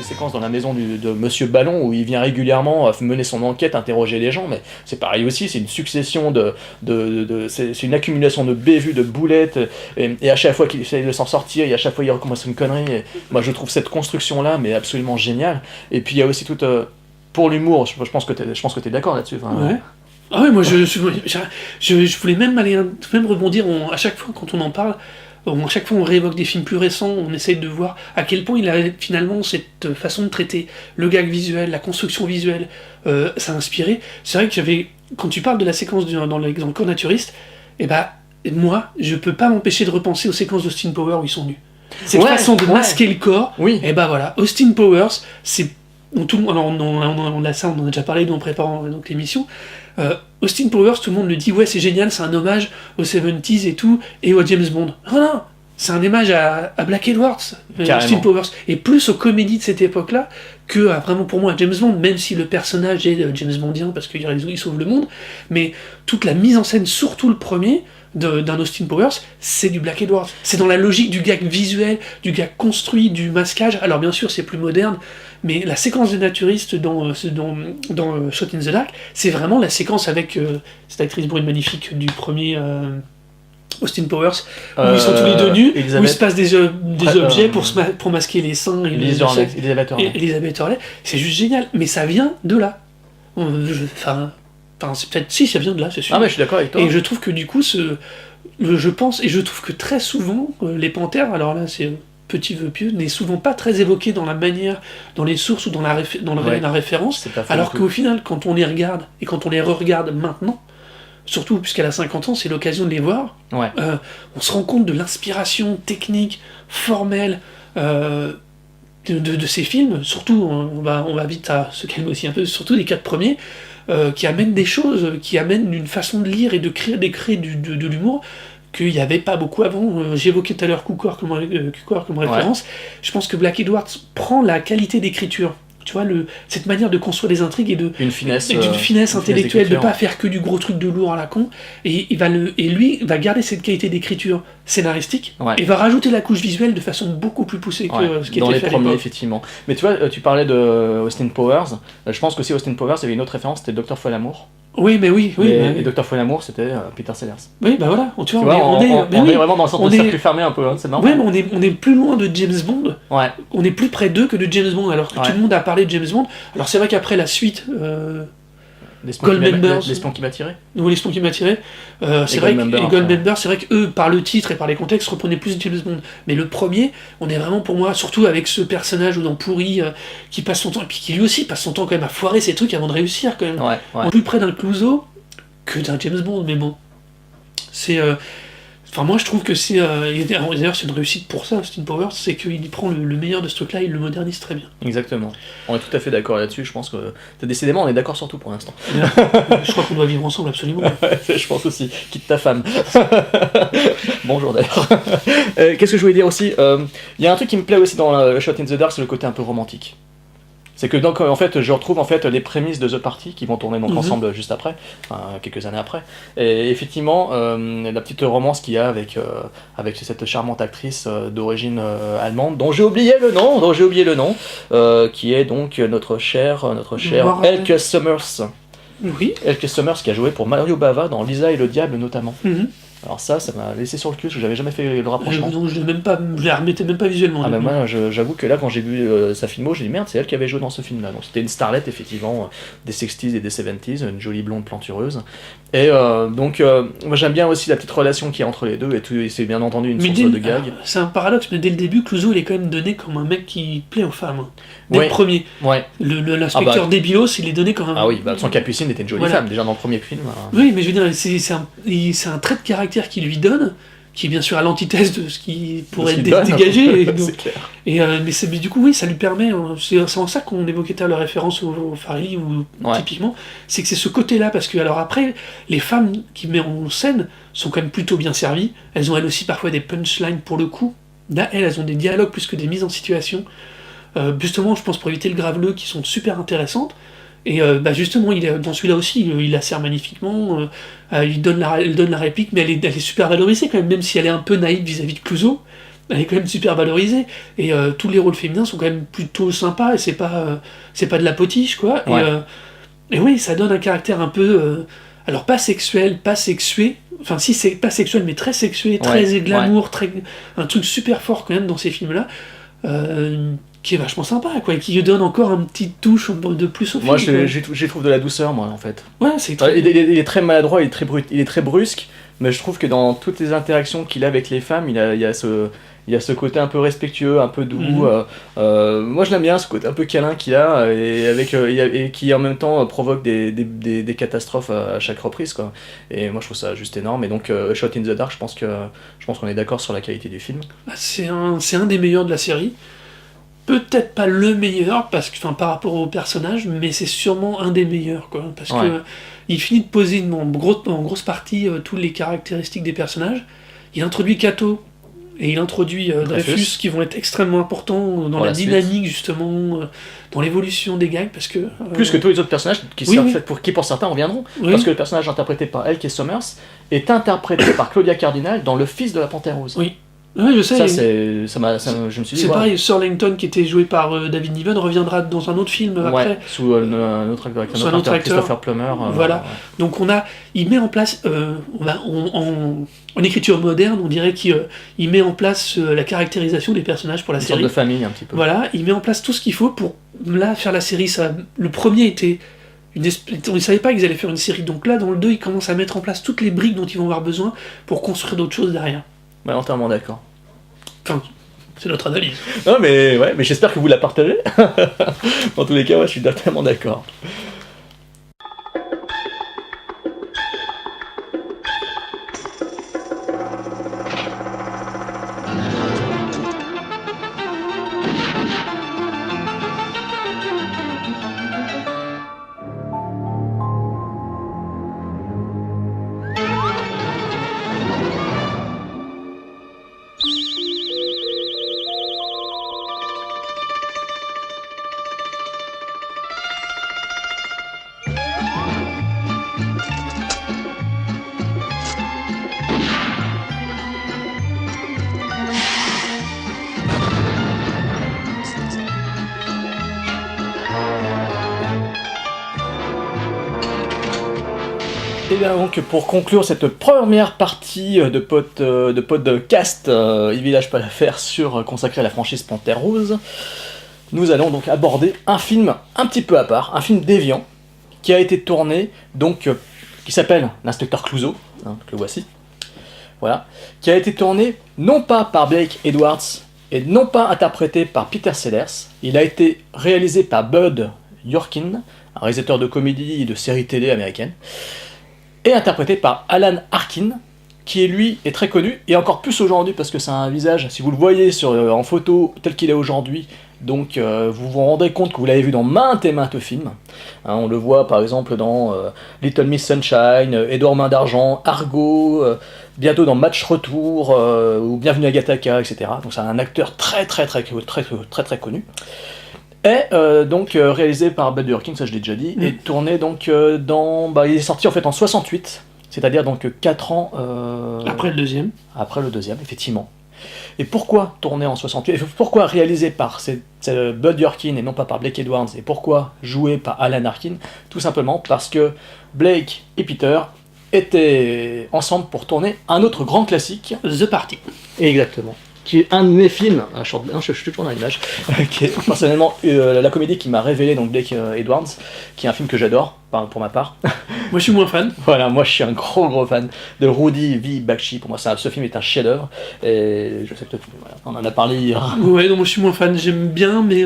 séquence dans la maison de Monsieur Ballon où il vient régulièrement mener son enquête, interroger les gens, mais c'est pareil aussi, c'est une succession c'est une accumulation de bévues, de boulettes, et à chaque fois qu'il essaye de s'en sortir, et à chaque fois il recommence une connerie. Et moi je trouve cette construction-là mais absolument géniale. Et puis il y a aussi toute... pour l'humour, je pense que t'es d'accord là-dessus. Enfin, Ouais. Ah ouais, moi je voulais même rebondir à chaque fois quand on en parle. À chaque fois on réévoque des films plus récents, on essaye de voir à quel point il a finalement cette façon de traiter le gag visuel, la construction visuelle, ça a inspiré. C'est vrai que quand tu parles de la séquence dans l'exemple Cours naturiste, moi je peux pas m'empêcher de repenser aux séquences d'Austin Powers où ils sont nus. Cette façon de masquer le corps, voilà, Austin Powers, c'est... Tout le monde, alors on en a déjà parlé en préparant donc l'émission. Austin Powers, tout le monde le dit, ouais, c'est génial, c'est un hommage aux 70s et tout, et au James Bond. Non, c'est un hommage à Black Edwards, Austin Powers, et plus aux comédies de cette époque-là que vraiment pour moi à James Bond, même si le personnage est James Bondien parce qu'il sauve le monde, mais toute la mise en scène, surtout le premier, d'un Austin Powers, c'est du Black Edwards. C'est dans la logique du gag visuel, du gag construit, du masquage. Alors bien sûr, c'est plus moderne, mais la séquence des naturistes dans Shot in the Dark, c'est vraiment la séquence avec cette actrice brune magnifique du premier Austin Powers, où ils sont tous les deux nus, où il se passe des objets pour masquer les seins et Elizabeth Hurley. C'est juste génial, mais ça vient de là. C'est peut-être si ça vient de là, c'est sûr. Ah mais je suis d'accord avec toi. Et je trouve que du coup, je trouve que très souvent, les panthères, alors là c'est petit vœu pieux, n'est souvent pas très évoqué dans la manière, dans les sources ou dans la référence, alors qu'au final, quand on les regarde, et quand on les re-regarde maintenant, surtout puisqu'elle a 50 ans, c'est l'occasion de les voir, on se rend compte de l'inspiration technique, formelle, de ces films, surtout, on va vite à se calmer aussi un peu, surtout les 4 premiers, qui amènent des choses, qui amènent une façon de lire et de créer de l'humour qu'il n'y avait pas beaucoup avant. J'évoquais tout à l'heure Cukor comme référence. Je pense que Black Edwards prend la qualité d'écriture, tu vois, cette manière de construire des intrigues et d'une finesse intellectuelle, de ne pas faire que du gros truc de lourd à la con, et lui va garder cette qualité d'écriture scénaristique, et va rajouter la couche visuelle de façon beaucoup plus poussée que ce qui dans était les fait premiers, à l'époque. effectivement. Mais tu vois, tu parlais de Austin Powers, je pense que si Austin Powers, il y avait une autre référence, c'était Dr. Folamour. Oui. Et Dr. Folamour, c'était Peter Sellers. Oui, bah voilà, on est vraiment dans le centre de cercle fermé un peu, hein, c'est marrant. Ouais, mais on est plus loin de James Bond. Ouais. On est plus près d'eux que de James Bond, alors que tout le monde a parlé de James Bond. Alors c'est vrai qu'après la suite, Goldmembers, L'espion qui m'a tiré. Ou l'espion qui m'a tiré, c'est vrai que Goldmembers, c'est vrai que eux, par le titre et par les contextes, reprenaient plus James Bond. Mais le premier, on est vraiment pour moi, surtout avec ce personnage dans Pourri, qui passe son temps, et puis qui lui aussi passe son temps quand même à foirer ses trucs avant de réussir quand même. On est plus près d'un Clouseau que d'un James Bond, mais bon. C'est... Enfin, moi je trouve que c'est. D'ailleurs, c'est une réussite pour ça, Austin Powers, c'est qu'il prend le meilleur de ce truc-là, il le modernise très bien. Exactement. On est tout à fait d'accord là-dessus, je pense que. Décidément, on est d'accord sur tout pour l'instant. Je crois qu'on doit vivre ensemble, absolument. Je pense aussi. Quitte ta femme. Bonjour d'ailleurs. Qu'est-ce que je voulais dire aussi, y a un truc qui me plaît aussi dans Shot in the Dark, c'est le côté un peu romantique. C'est que donc en fait je retrouve en fait les prémices de The Party qui vont tourner donc ensemble juste après, quelques années après. Et effectivement la petite romance qu'il y a avec cette charmante actrice d'origine allemande dont j'ai oublié le nom, qui est donc notre cher Elke Summers. Oui. Elke Summers qui a joué pour Mario Bava dans Lisa et le Diable notamment. Alors ça m'a laissé sur le cul, parce que j'avais jamais fait le rapprochement. Non, je la remettais même pas visuellement. Moi, j'avoue que là, quand j'ai vu sa filmo, j'ai dit merde, c'est elle qui avait joué dans ce film-là. Donc c'était une starlette, effectivement, des 60s et des 70s, une jolie blonde plantureuse. Et moi j'aime bien aussi la petite relation qu'il y a entre les deux, et c'est bien entendu une source de gag. C'est un paradoxe, mais dès le début, Clouseau, il est quand même donné comme un mec qui plaît aux femmes. Dès le premier. L'inspecteur Débilos, il est donné comme un... Ah oui, son Capucine était une jolie femme, déjà dans le premier film. Oui, mais je veux dire, c'est un trait de caractère qui lui donne, qui est bien sûr à l'antithèse de ce qui pourrait être dégagé. Mais du coup, oui, ça lui permet. C'est en ça qu'on évoquait tout à l'heure la référence au Farrelly, typiquement. C'est que c'est ce côté-là, parce que, alors après, les femmes qui met en scène sont quand même plutôt bien servies. Elles ont elles aussi parfois des punchlines pour le coup. Là, elles ont des dialogues plus que des mises en situation. Justement, je pense pour éviter le graveleux, qui sont super intéressantes. Et justement, dans celui-là aussi, il la sert magnifiquement, il donne la réplique, mais elle est super valorisée quand même si elle est un peu naïve vis-à-vis de Clouseau. elle est quand même super valorisée, et tous les rôles féminins sont quand même plutôt sympas, et c'est pas de la potiche, quoi. Ouais. Et oui, ça donne un caractère un peu... alors pas sexuel, pas sexué, enfin si c'est pas sexuel, mais très sexué, très glamour, un truc super fort quand même dans ces films-là, qui est vachement sympa, quoi, et qui lui donne encore un petit touche de plus au film. Moi, j'ai trouve de la douceur, moi, en fait. Ouais, c'est très... Il est très maladroit, il est très brusque, mais je trouve que dans toutes les interactions qu'il a avec les femmes, il y a ce côté un peu respectueux, un peu doux. Moi, je l'aime bien, ce côté un peu câlin qu'il a, et qui en même temps provoque des catastrophes à chaque reprise, quoi. Et moi, je trouve ça juste énorme. Et donc, Shot in the Dark, je pense qu'on est d'accord sur la qualité du film. C'est un des meilleurs de la série. Peut-être pas le meilleur, parce que, par rapport au personnage, mais c'est sûrement un des meilleurs, quoi. Parce que il finit de poser en grosse partie toutes les caractéristiques des personnages. Il introduit Kato et il introduit Dreyfus, qui vont être extrêmement importants dans la dynamique, justement, dans l'évolution des gags, parce que... Plus que tous les autres personnages, qui pour certains reviendront, parce que le personnage interprété par Elke Summers est interprété par Claudia Cardinal dans Le Fils de la Panthère Rose. Oui. Oui, je sais. Je me suis dit... C'est pareil, Sir Langton, qui était joué par David Niven, reviendra dans un autre film après. Sous un autre acteur, Christopher Plummer. Voilà. Donc il met en place, en écriture moderne, on dirait qu'il met en place la caractérisation des personnages pour la série. Une sorte de famille, un petit peu. Voilà, il met en place tout ce qu'il faut pour faire la série. Le premier était... on ne savait pas qu'ils allaient faire une série, donc là, dans le 2, ils commencent à mettre en place toutes les briques dont ils vont avoir besoin pour construire d'autres choses derrière. Ouais, entièrement d'accord. Enfin, c'est notre analyse. Non, mais j'espère que vous la partagez. Dans tous les cas, je suis totalement d'accord. Et bien donc pour conclure cette première partie de podcast Il Village pas l'affaire consacré à la franchise Panthère Rose, nous allons donc aborder un film un petit peu à part, un film déviant qui a été tourné donc qui s'appelle L'inspecteur Clouseau, que le voici. Voilà, qui a été tourné non pas par Blake Edwards et non pas interprété par Peter Sellers. Il a été réalisé par Bud Yorkin, un réalisateur de comédie et de séries télé américaines, et interprété par Alan Arkin, qui lui est très connu, et encore plus aujourd'hui parce que c'est un visage, si vous le voyez en photo tel qu'il est aujourd'hui, donc vous vous rendrez compte que vous l'avez vu dans maintes et maintes films. On le voit par exemple dans Little Miss Sunshine, Édouard Main d'Argent, Argo, bientôt dans Match Retour, ou Bienvenue à Gattaca, etc. Donc c'est un acteur très connu. Et donc réalisé par Bud Yorkin, ça je l'ai déjà dit, et tourné donc il est sorti en fait en 68, c'est-à-dire donc 4 ans... Après le deuxième. Après le deuxième, effectivement. Et pourquoi tourné en 68 ? Et pourquoi réalisé par Bud Yorkin et non pas par Blake Edwards ? Et pourquoi joué par Alan Arkin ? Tout simplement parce que Blake et Peter étaient ensemble pour tourner un autre grand classique. The Party. Exactement. Qui est un de mes films, je suis toujours dans l'image, qui est personnellement la comédie qui m'a révélé donc Blake Edwards, qui est un film que j'adore, pour ma part. Moi je suis moins fan. Voilà, moi je suis un gros fan de Rudy V. Bakshi. Pour moi ce film est un chef-d'œuvre, et je sais que on en a parlé hier. Ouais, non, moi je suis moins fan, j'aime bien, mais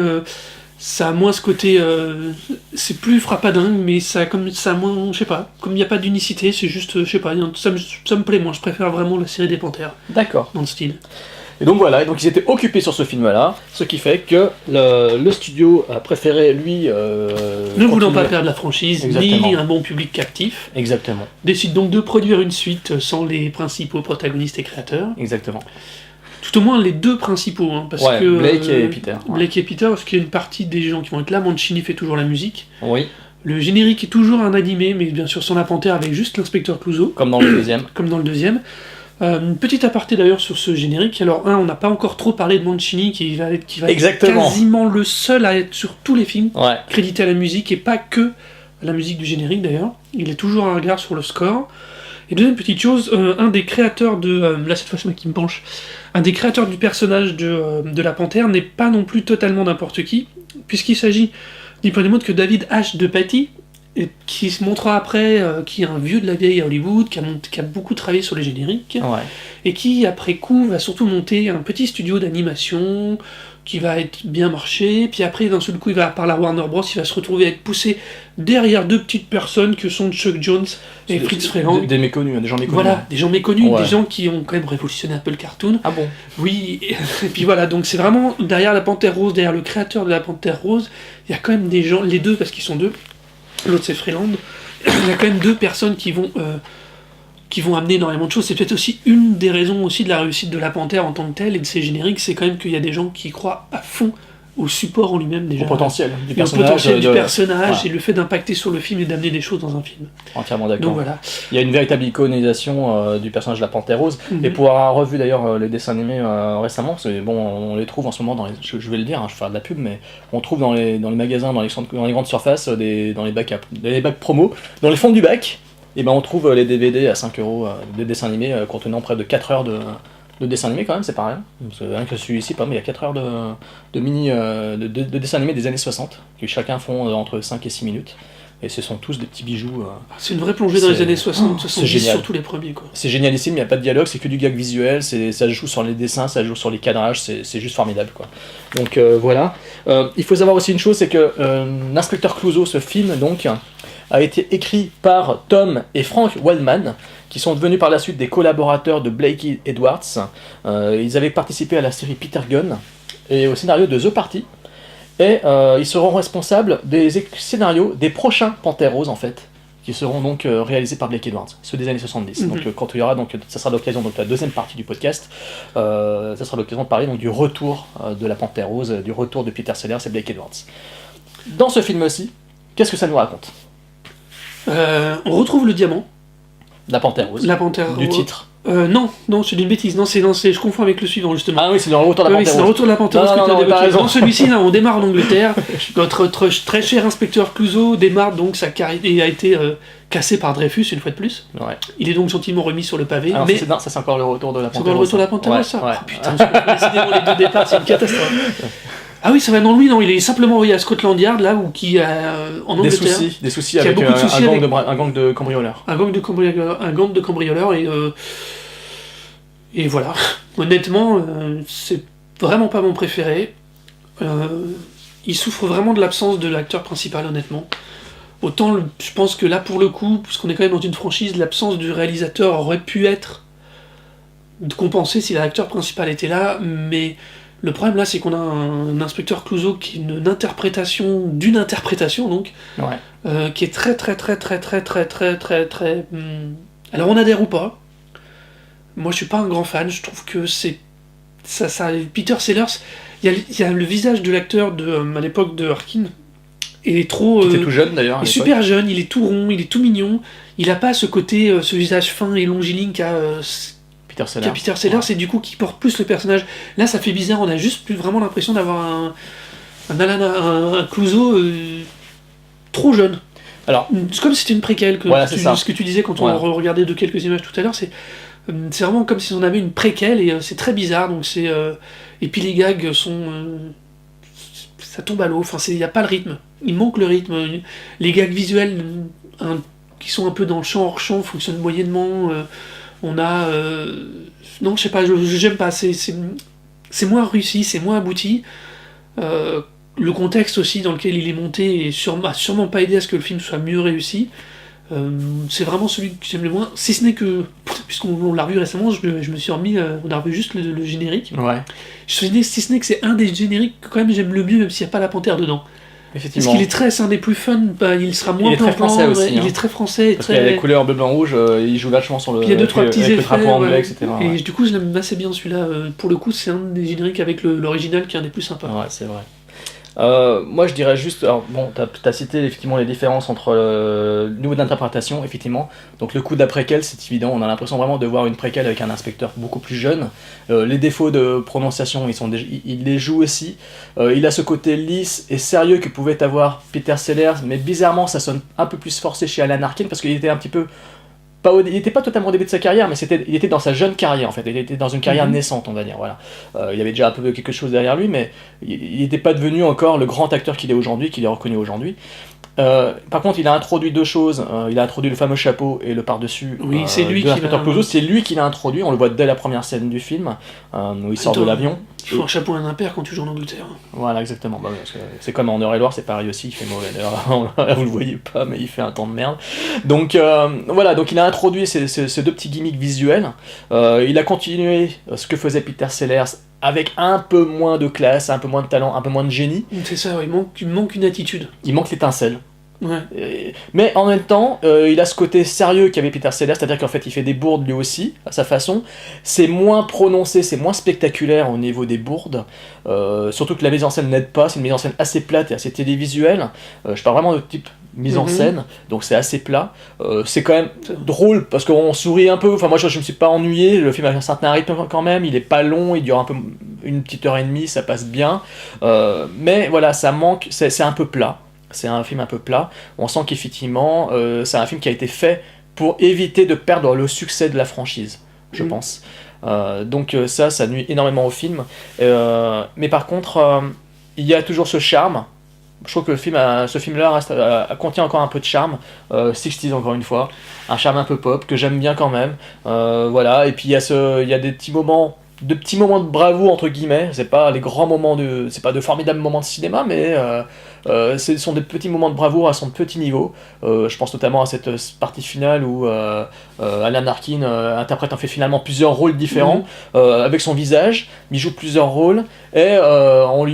ça a moins ce côté, c'est plus frappadingue, mais ça a moins, je sais pas, comme il n'y a pas d'unicité, c'est juste, je sais pas, ça me plaît moins, je préfère vraiment la série des Panthères. D'accord. Dans le style. Et donc voilà, donc ils étaient occupés sur ce film-là, ce qui fait que le studio a préféré, lui... ne voulant pas perdre la franchise, ni un bon public captif, exactement, décide donc de produire une suite sans les principaux protagonistes et créateurs. Exactement. Tout au moins les deux principaux, parce que... Blake et Peter. Blake et Peter, parce qu'il y a une partie des gens qui vont être là, Mancini fait toujours la musique. Oui. Le générique est toujours un animé, mais bien sûr sans la panthère, avec juste l'inspecteur Clouseau. Comme dans le deuxième. Comme dans le deuxième. Une petite aparté d'ailleurs sur ce générique. Alors, on n'a pas encore trop parlé de Mancini, qui va être Exactement. quasiment le seul à être sur tous les films Ouais. crédité à la musique, et pas que à la musique du générique d'ailleurs. Il est toujours un regard sur le score. Et deuxième petite chose, un des créateurs de... là cette fois c'est moi qui me penche. Un des créateurs du personnage de la Panthère n'est pas non plus totalement n'importe qui, puisqu'il s'agit ni plus ni moins que David H. de Patty, et qui se montrera après, qui est un vieux de la vieille à Hollywood, qui a beaucoup travaillé sur les génériques, Ouais. et qui, après coup, va surtout monter un petit studio d'animation, qui va être bien marché, puis après, d'un seul coup, il va, par la Warner Bros., il va se retrouver à être poussé derrière deux petites personnes que sont Chuck Jones et Fritz Freleng. Des méconnus, des gens méconnus. Voilà, des gens méconnus, Ouais. des gens qui ont quand même révolutionné un peu le cartoon. Ah bon? Oui, et puis voilà, donc c'est vraiment, derrière la Panthère Rose, derrière le créateur de la Panthère Rose, il y a quand même des gens, les deux, parce qu'ils sont deux, l'autre c'est Freeland, il y a quand même deux personnes qui vont amener énormément de choses. C'est peut-être aussi une des raisons aussi de la réussite de la Panthère en tant que telle et de ses génériques, c'est quand même qu'il y a des gens qui croient à fond au support en lui-même déjà. Au potentiel du Et au personnage. potentiel du personnage Voilà. et le fait d'impacter sur le film et d'amener des choses dans un film. Entièrement d'accord. Donc voilà. Il y a une véritable iconisation du personnage de la Panthère Rose. Mhm. Et pour avoir revu d'ailleurs les dessins animés récemment, parce que bon, on les trouve en ce moment dans les, je vais le dire, hein, je vais faire de la pub, mais on trouve dans les magasins, dans les grandes surfaces, dans les bacs promo, dans les fonds du bac, et ben on trouve les DVD à 5€ de dessins animés contenant près de 4 heures de dessins animés quand même, c'est pas rien. Parce que rien que celui-ci, il y a 4 heures de dessins animés des années 60, qui chacun font entre 5 et 6 minutes. Et ce sont tous des petits bijoux. C'est une vraie plongée dans les c'est- années 60, c'est 70, génial. surtout les premiers, quoi. C'est génialissime, il n'y a pas de dialogue, c'est que du gag visuel, ça joue sur les dessins, ça joue sur les cadrages, c'est juste formidable, quoi. Donc voilà. Il faut savoir aussi une chose, c'est que l'Inspecteur Clouseau, ce film, donc, a été écrit par Tom et Frank Waldman, qui sont devenus par la suite des collaborateurs de Blake Edwards. Ils avaient participé à la série Peter Gunn et au scénario de The Party. Et ils seront responsables des scénarios des prochains Panthères Roses, en fait, qui seront donc réalisés par Blake Edwards, ceux des années 70. Mhm. Donc quand il y aura, donc, ça sera l'occasion, donc la deuxième partie du podcast, ça sera l'occasion de parler donc, du retour de la Panthère Rose, du retour de Peter Sellers et Blake Edwards. Dans ce film aussi, qu'est-ce que ça nous raconte? On retrouve le diamant, La Panthère Rose, la Panthère du Rose. titre. Non, c'est d'une bêtise. Non, je confonds avec le suivant, justement. Ah oui, c'est dans le retour de la Oui, Panthère c'est le Rose. retour de la Panthère Rose Non, que tu as non, évoqué. t'as raison. Dans celui-ci, là, on démarre en Angleterre. Notre très cher inspecteur Clouseau démarre donc sa carrière et a été cassé par Dreyfus une fois de plus. Ouais. Il est donc gentiment remis sur le pavé. Alors, mais non, ça c'est encore le retour de la c'est Panthère encore le Rose. retour de la Panthère Ouais, Rose, ça. ouais. Oh, putain, décidément les deux départs, c'est une catastrophe. Ah oui, ça va, non, lui, non, il est simplement envoyé à Scotland Yard, là, où qui en Des Angleterre. soucis Qui a avec beaucoup de soucis avec- un gang de cambrioleurs. Un gang de cambrioleurs et voilà. Honnêtement, c'est vraiment pas mon préféré. Il souffre vraiment de l'absence de l'acteur principal, honnêtement. Autant, je pense que là, pour le coup, puisqu'on est quand même dans une franchise, l'absence du réalisateur aurait pu être compensée si l'acteur principal était là, mais le problème là, c'est qu'on a un inspecteur Clouseau qui est d'une interprétation donc, Ouais. qui est très. Alors on adhère ou pas. Moi je suis pas un grand fan, je trouve que c'est. Ça, Peter Sellers, il y a le visage de l'acteur à l'époque de Harkin. Il est trop. Qui était tout jeune d'ailleurs. à Il est l'époque. super jeune, il est tout rond, il est tout mignon. Il a pas ce côté, ce visage fin et longiligne qu'a Peter Sellers. Peter Sellers, et du coup qui porte plus le personnage. Là ça fait bizarre, on a juste plus vraiment l'impression d'avoir un Clouseau trop jeune. Alors, C'est comme si c'était une préquelle, Voilà, c'est ça. ce que tu disais quand Voilà. on regardait de quelques images tout à l'heure, c'est vraiment comme si on avait une préquelle, et c'est très bizarre, donc c'est... et puis les gags sont... ça tombe à l'eau, enfin il n'y a pas le rythme, il manque le rythme. Les gags visuels qui sont un peu dans le champ hors champ fonctionnent moyennement. On a... non, je sais pas, j'aime pas, c'est moins réussi, c'est moins abouti. Le contexte aussi dans lequel il est monté a sûrement pas aidé à ce que le film soit mieux réussi. C'est vraiment celui que j'aime le moins, si ce n'est que, puisqu'on l'a revu récemment, je me suis remis, on a revu juste le générique. ouais, Si ce n'est que c'est un des génériques que quand même j'aime le mieux, même s'il n'y a pas la Panthère dedans. Parce effectivement. qu'il est c'est un des plus fun, il sera moins Il est très plan-plan, français aussi, il hein. est très français. Parce qu'il y a les couleurs bleu, blanc, rouge, il joue vachement sur le. Puis il y a 2-3 petits avec effets. le drapeau anglais, ouais. etc. Et Ouais. du coup, je l'aime assez bien celui-là. Pour le coup, c'est un des génériques avec l'original qui est un des plus sympas. Ouais, c'est vrai. Moi je dirais juste, alors bon, t'as cité effectivement les différences entre le niveau d'interprétation, effectivement. Donc le coup d'après-quel, c'est évident, on a l'impression vraiment de voir une préquelle avec un inspecteur beaucoup plus jeune. Les défauts de prononciation, il les joue aussi. Il a ce côté lisse et sérieux que pouvait avoir Peter Sellers, mais bizarrement ça sonne un peu plus forcé chez Alan Arkin parce qu'il était un petit peu... il n'était pas totalement au début de sa carrière, mais il était dans sa jeune carrière en fait. Il était dans une carrière naissante, on va dire. Voilà. Il y avait déjà un peu quelque chose derrière lui, mais il n'était pas devenu encore le grand acteur qu'il est aujourd'hui, qu'il est reconnu aujourd'hui. Par contre, il a introduit deux choses. Il a introduit le fameux chapeau et le par-dessus. Oui, c'est lui de l'inspecteur Clouseau. C'est lui qui l'a introduit. On le voit dès la première scène du film, où il sort de l'avion. Il faut un chapeau et un impair quand tu joues en Angleterre. Voilà, exactement. Bah, parce que c'est comme en Eure-et-Loire, c'est pareil aussi. Il fait mauvais. D'ailleurs, vous le voyez pas, mais il fait un temps de merde. Donc voilà. Donc il a introduit ces deux petits gimmicks visuels. Il a continué ce que faisait Peter Sellers, avec un peu moins de classe, un peu moins de talent, un peu moins de génie. C'est ça, il manque une attitude. Il manque l'étincelle. Ouais. Mais en même temps, il a ce côté sérieux qu'avait Peter Sellers, c'est-à-dire qu'en fait il fait des bourdes lui aussi, à sa façon. C'est moins prononcé, c'est moins spectaculaire au niveau des bourdes. Surtout que la mise en scène n'aide pas, c'est une mise en scène assez plate et assez télévisuelle. Je parle vraiment de type mise en scène, donc c'est assez plat. C'est quand même drôle parce qu'on sourit un peu. Enfin, moi je me suis pas ennuyé. Le film a un certain rythme quand même. Il est pas long, il dure un peu une petite heure et demie, ça passe bien. Mais voilà, ça manque. C'est un peu plat. C'est un film un peu plat. On sent qu'effectivement, c'est un film qui a été fait pour éviter de perdre le succès de la franchise, je pense. Donc ça nuit énormément au film. Mais par contre, il y a toujours ce charme. Je trouve que ce film-là contient encore un peu de charme. 60s encore une fois, un charme un peu pop que j'aime bien quand même. Voilà. Et puis il y a des petits moments de bravoure entre guillemets. C'est pas les grands moments c'est pas de formidables moments de cinéma, mais ce sont des petits moments de bravoure à son petit niveau. Je pense notamment à cette partie finale où Alan Arkin interprète en fait finalement plusieurs rôles différents avec son visage. Il joue plusieurs rôles et en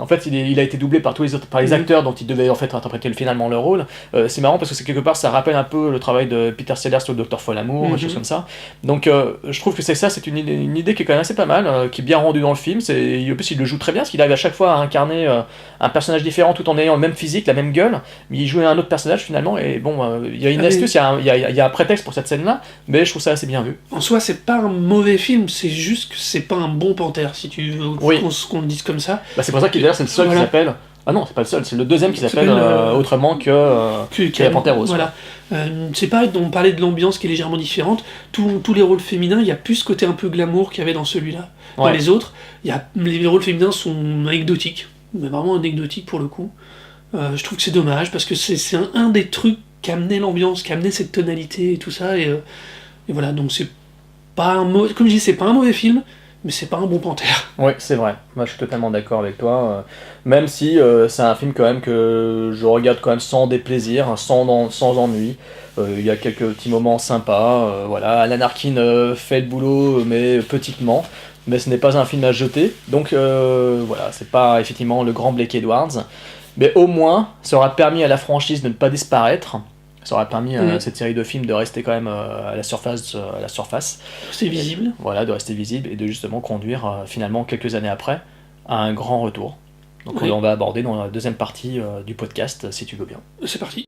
fait il a été doublé par les acteurs dont il devait en fait interpréter finalement le rôle. C'est marrant parce que c'est quelque part ça rappelle un peu le travail de Peter Sellers sur le Dr Folamour, des choses comme ça. Donc je trouve que c'est une idée qui est quand même assez pas mal, qui est bien rendue dans le film. En plus il le joue très bien parce qu'il arrive à chaque fois à incarner un personnage différent tout en ayant le même physique, la même gueule, mais il joue un autre personnage finalement, et bon, il y a une astuce, il y a un prétexte pour cette scène-là, mais je trouve ça assez bien vu. En soi, c'est pas un mauvais film, c'est juste que c'est pas un bon Panthère, si tu veux qu'on le dise comme ça. Bah, c'est pour ça qu'il d'ailleurs c'est le seul qui s'appelle... Ah non, c'est pas le seul, c'est le deuxième qui s'appelle autrement que la Panthère Rose. Voilà. C'est pareil, on parlait de l'ambiance qui est légèrement différente. Tous les rôles féminins, il y a plus ce côté un peu glamour qu'il y avait dans celui-là. Dans les autres, les rôles féminins sont anecdotiques, mais vraiment anecdotiques pour le coup. Je trouve que c'est dommage parce que c'est un des trucs qui amenait l'ambiance, qui amenait cette tonalité et tout ça. Et voilà, donc c'est pas un mauvais, comme je dis, c'est pas un mauvais film, mais c'est pas un bon Panthère. Oui, c'est vrai. Moi, je suis totalement d'accord avec toi. Même si c'est un film quand même que je regarde quand même sans déplaisir, sans ennui. Il y a quelques petits moments sympas. Voilà, Alan Arkin fait le boulot, mais petitement. Mais ce n'est pas un film à jeter. Donc voilà, c'est pas effectivement le grand Blake Edwards. Mais au moins, ça aura permis à la franchise de ne pas disparaître. Ça aura permis à cette série de films de rester quand même à la surface. C'est visible. Voilà, de rester visible et de justement conduire finalement quelques années après à un grand retour. Donc on va aborder dans la deuxième partie du podcast, si tu veux bien. C'est parti.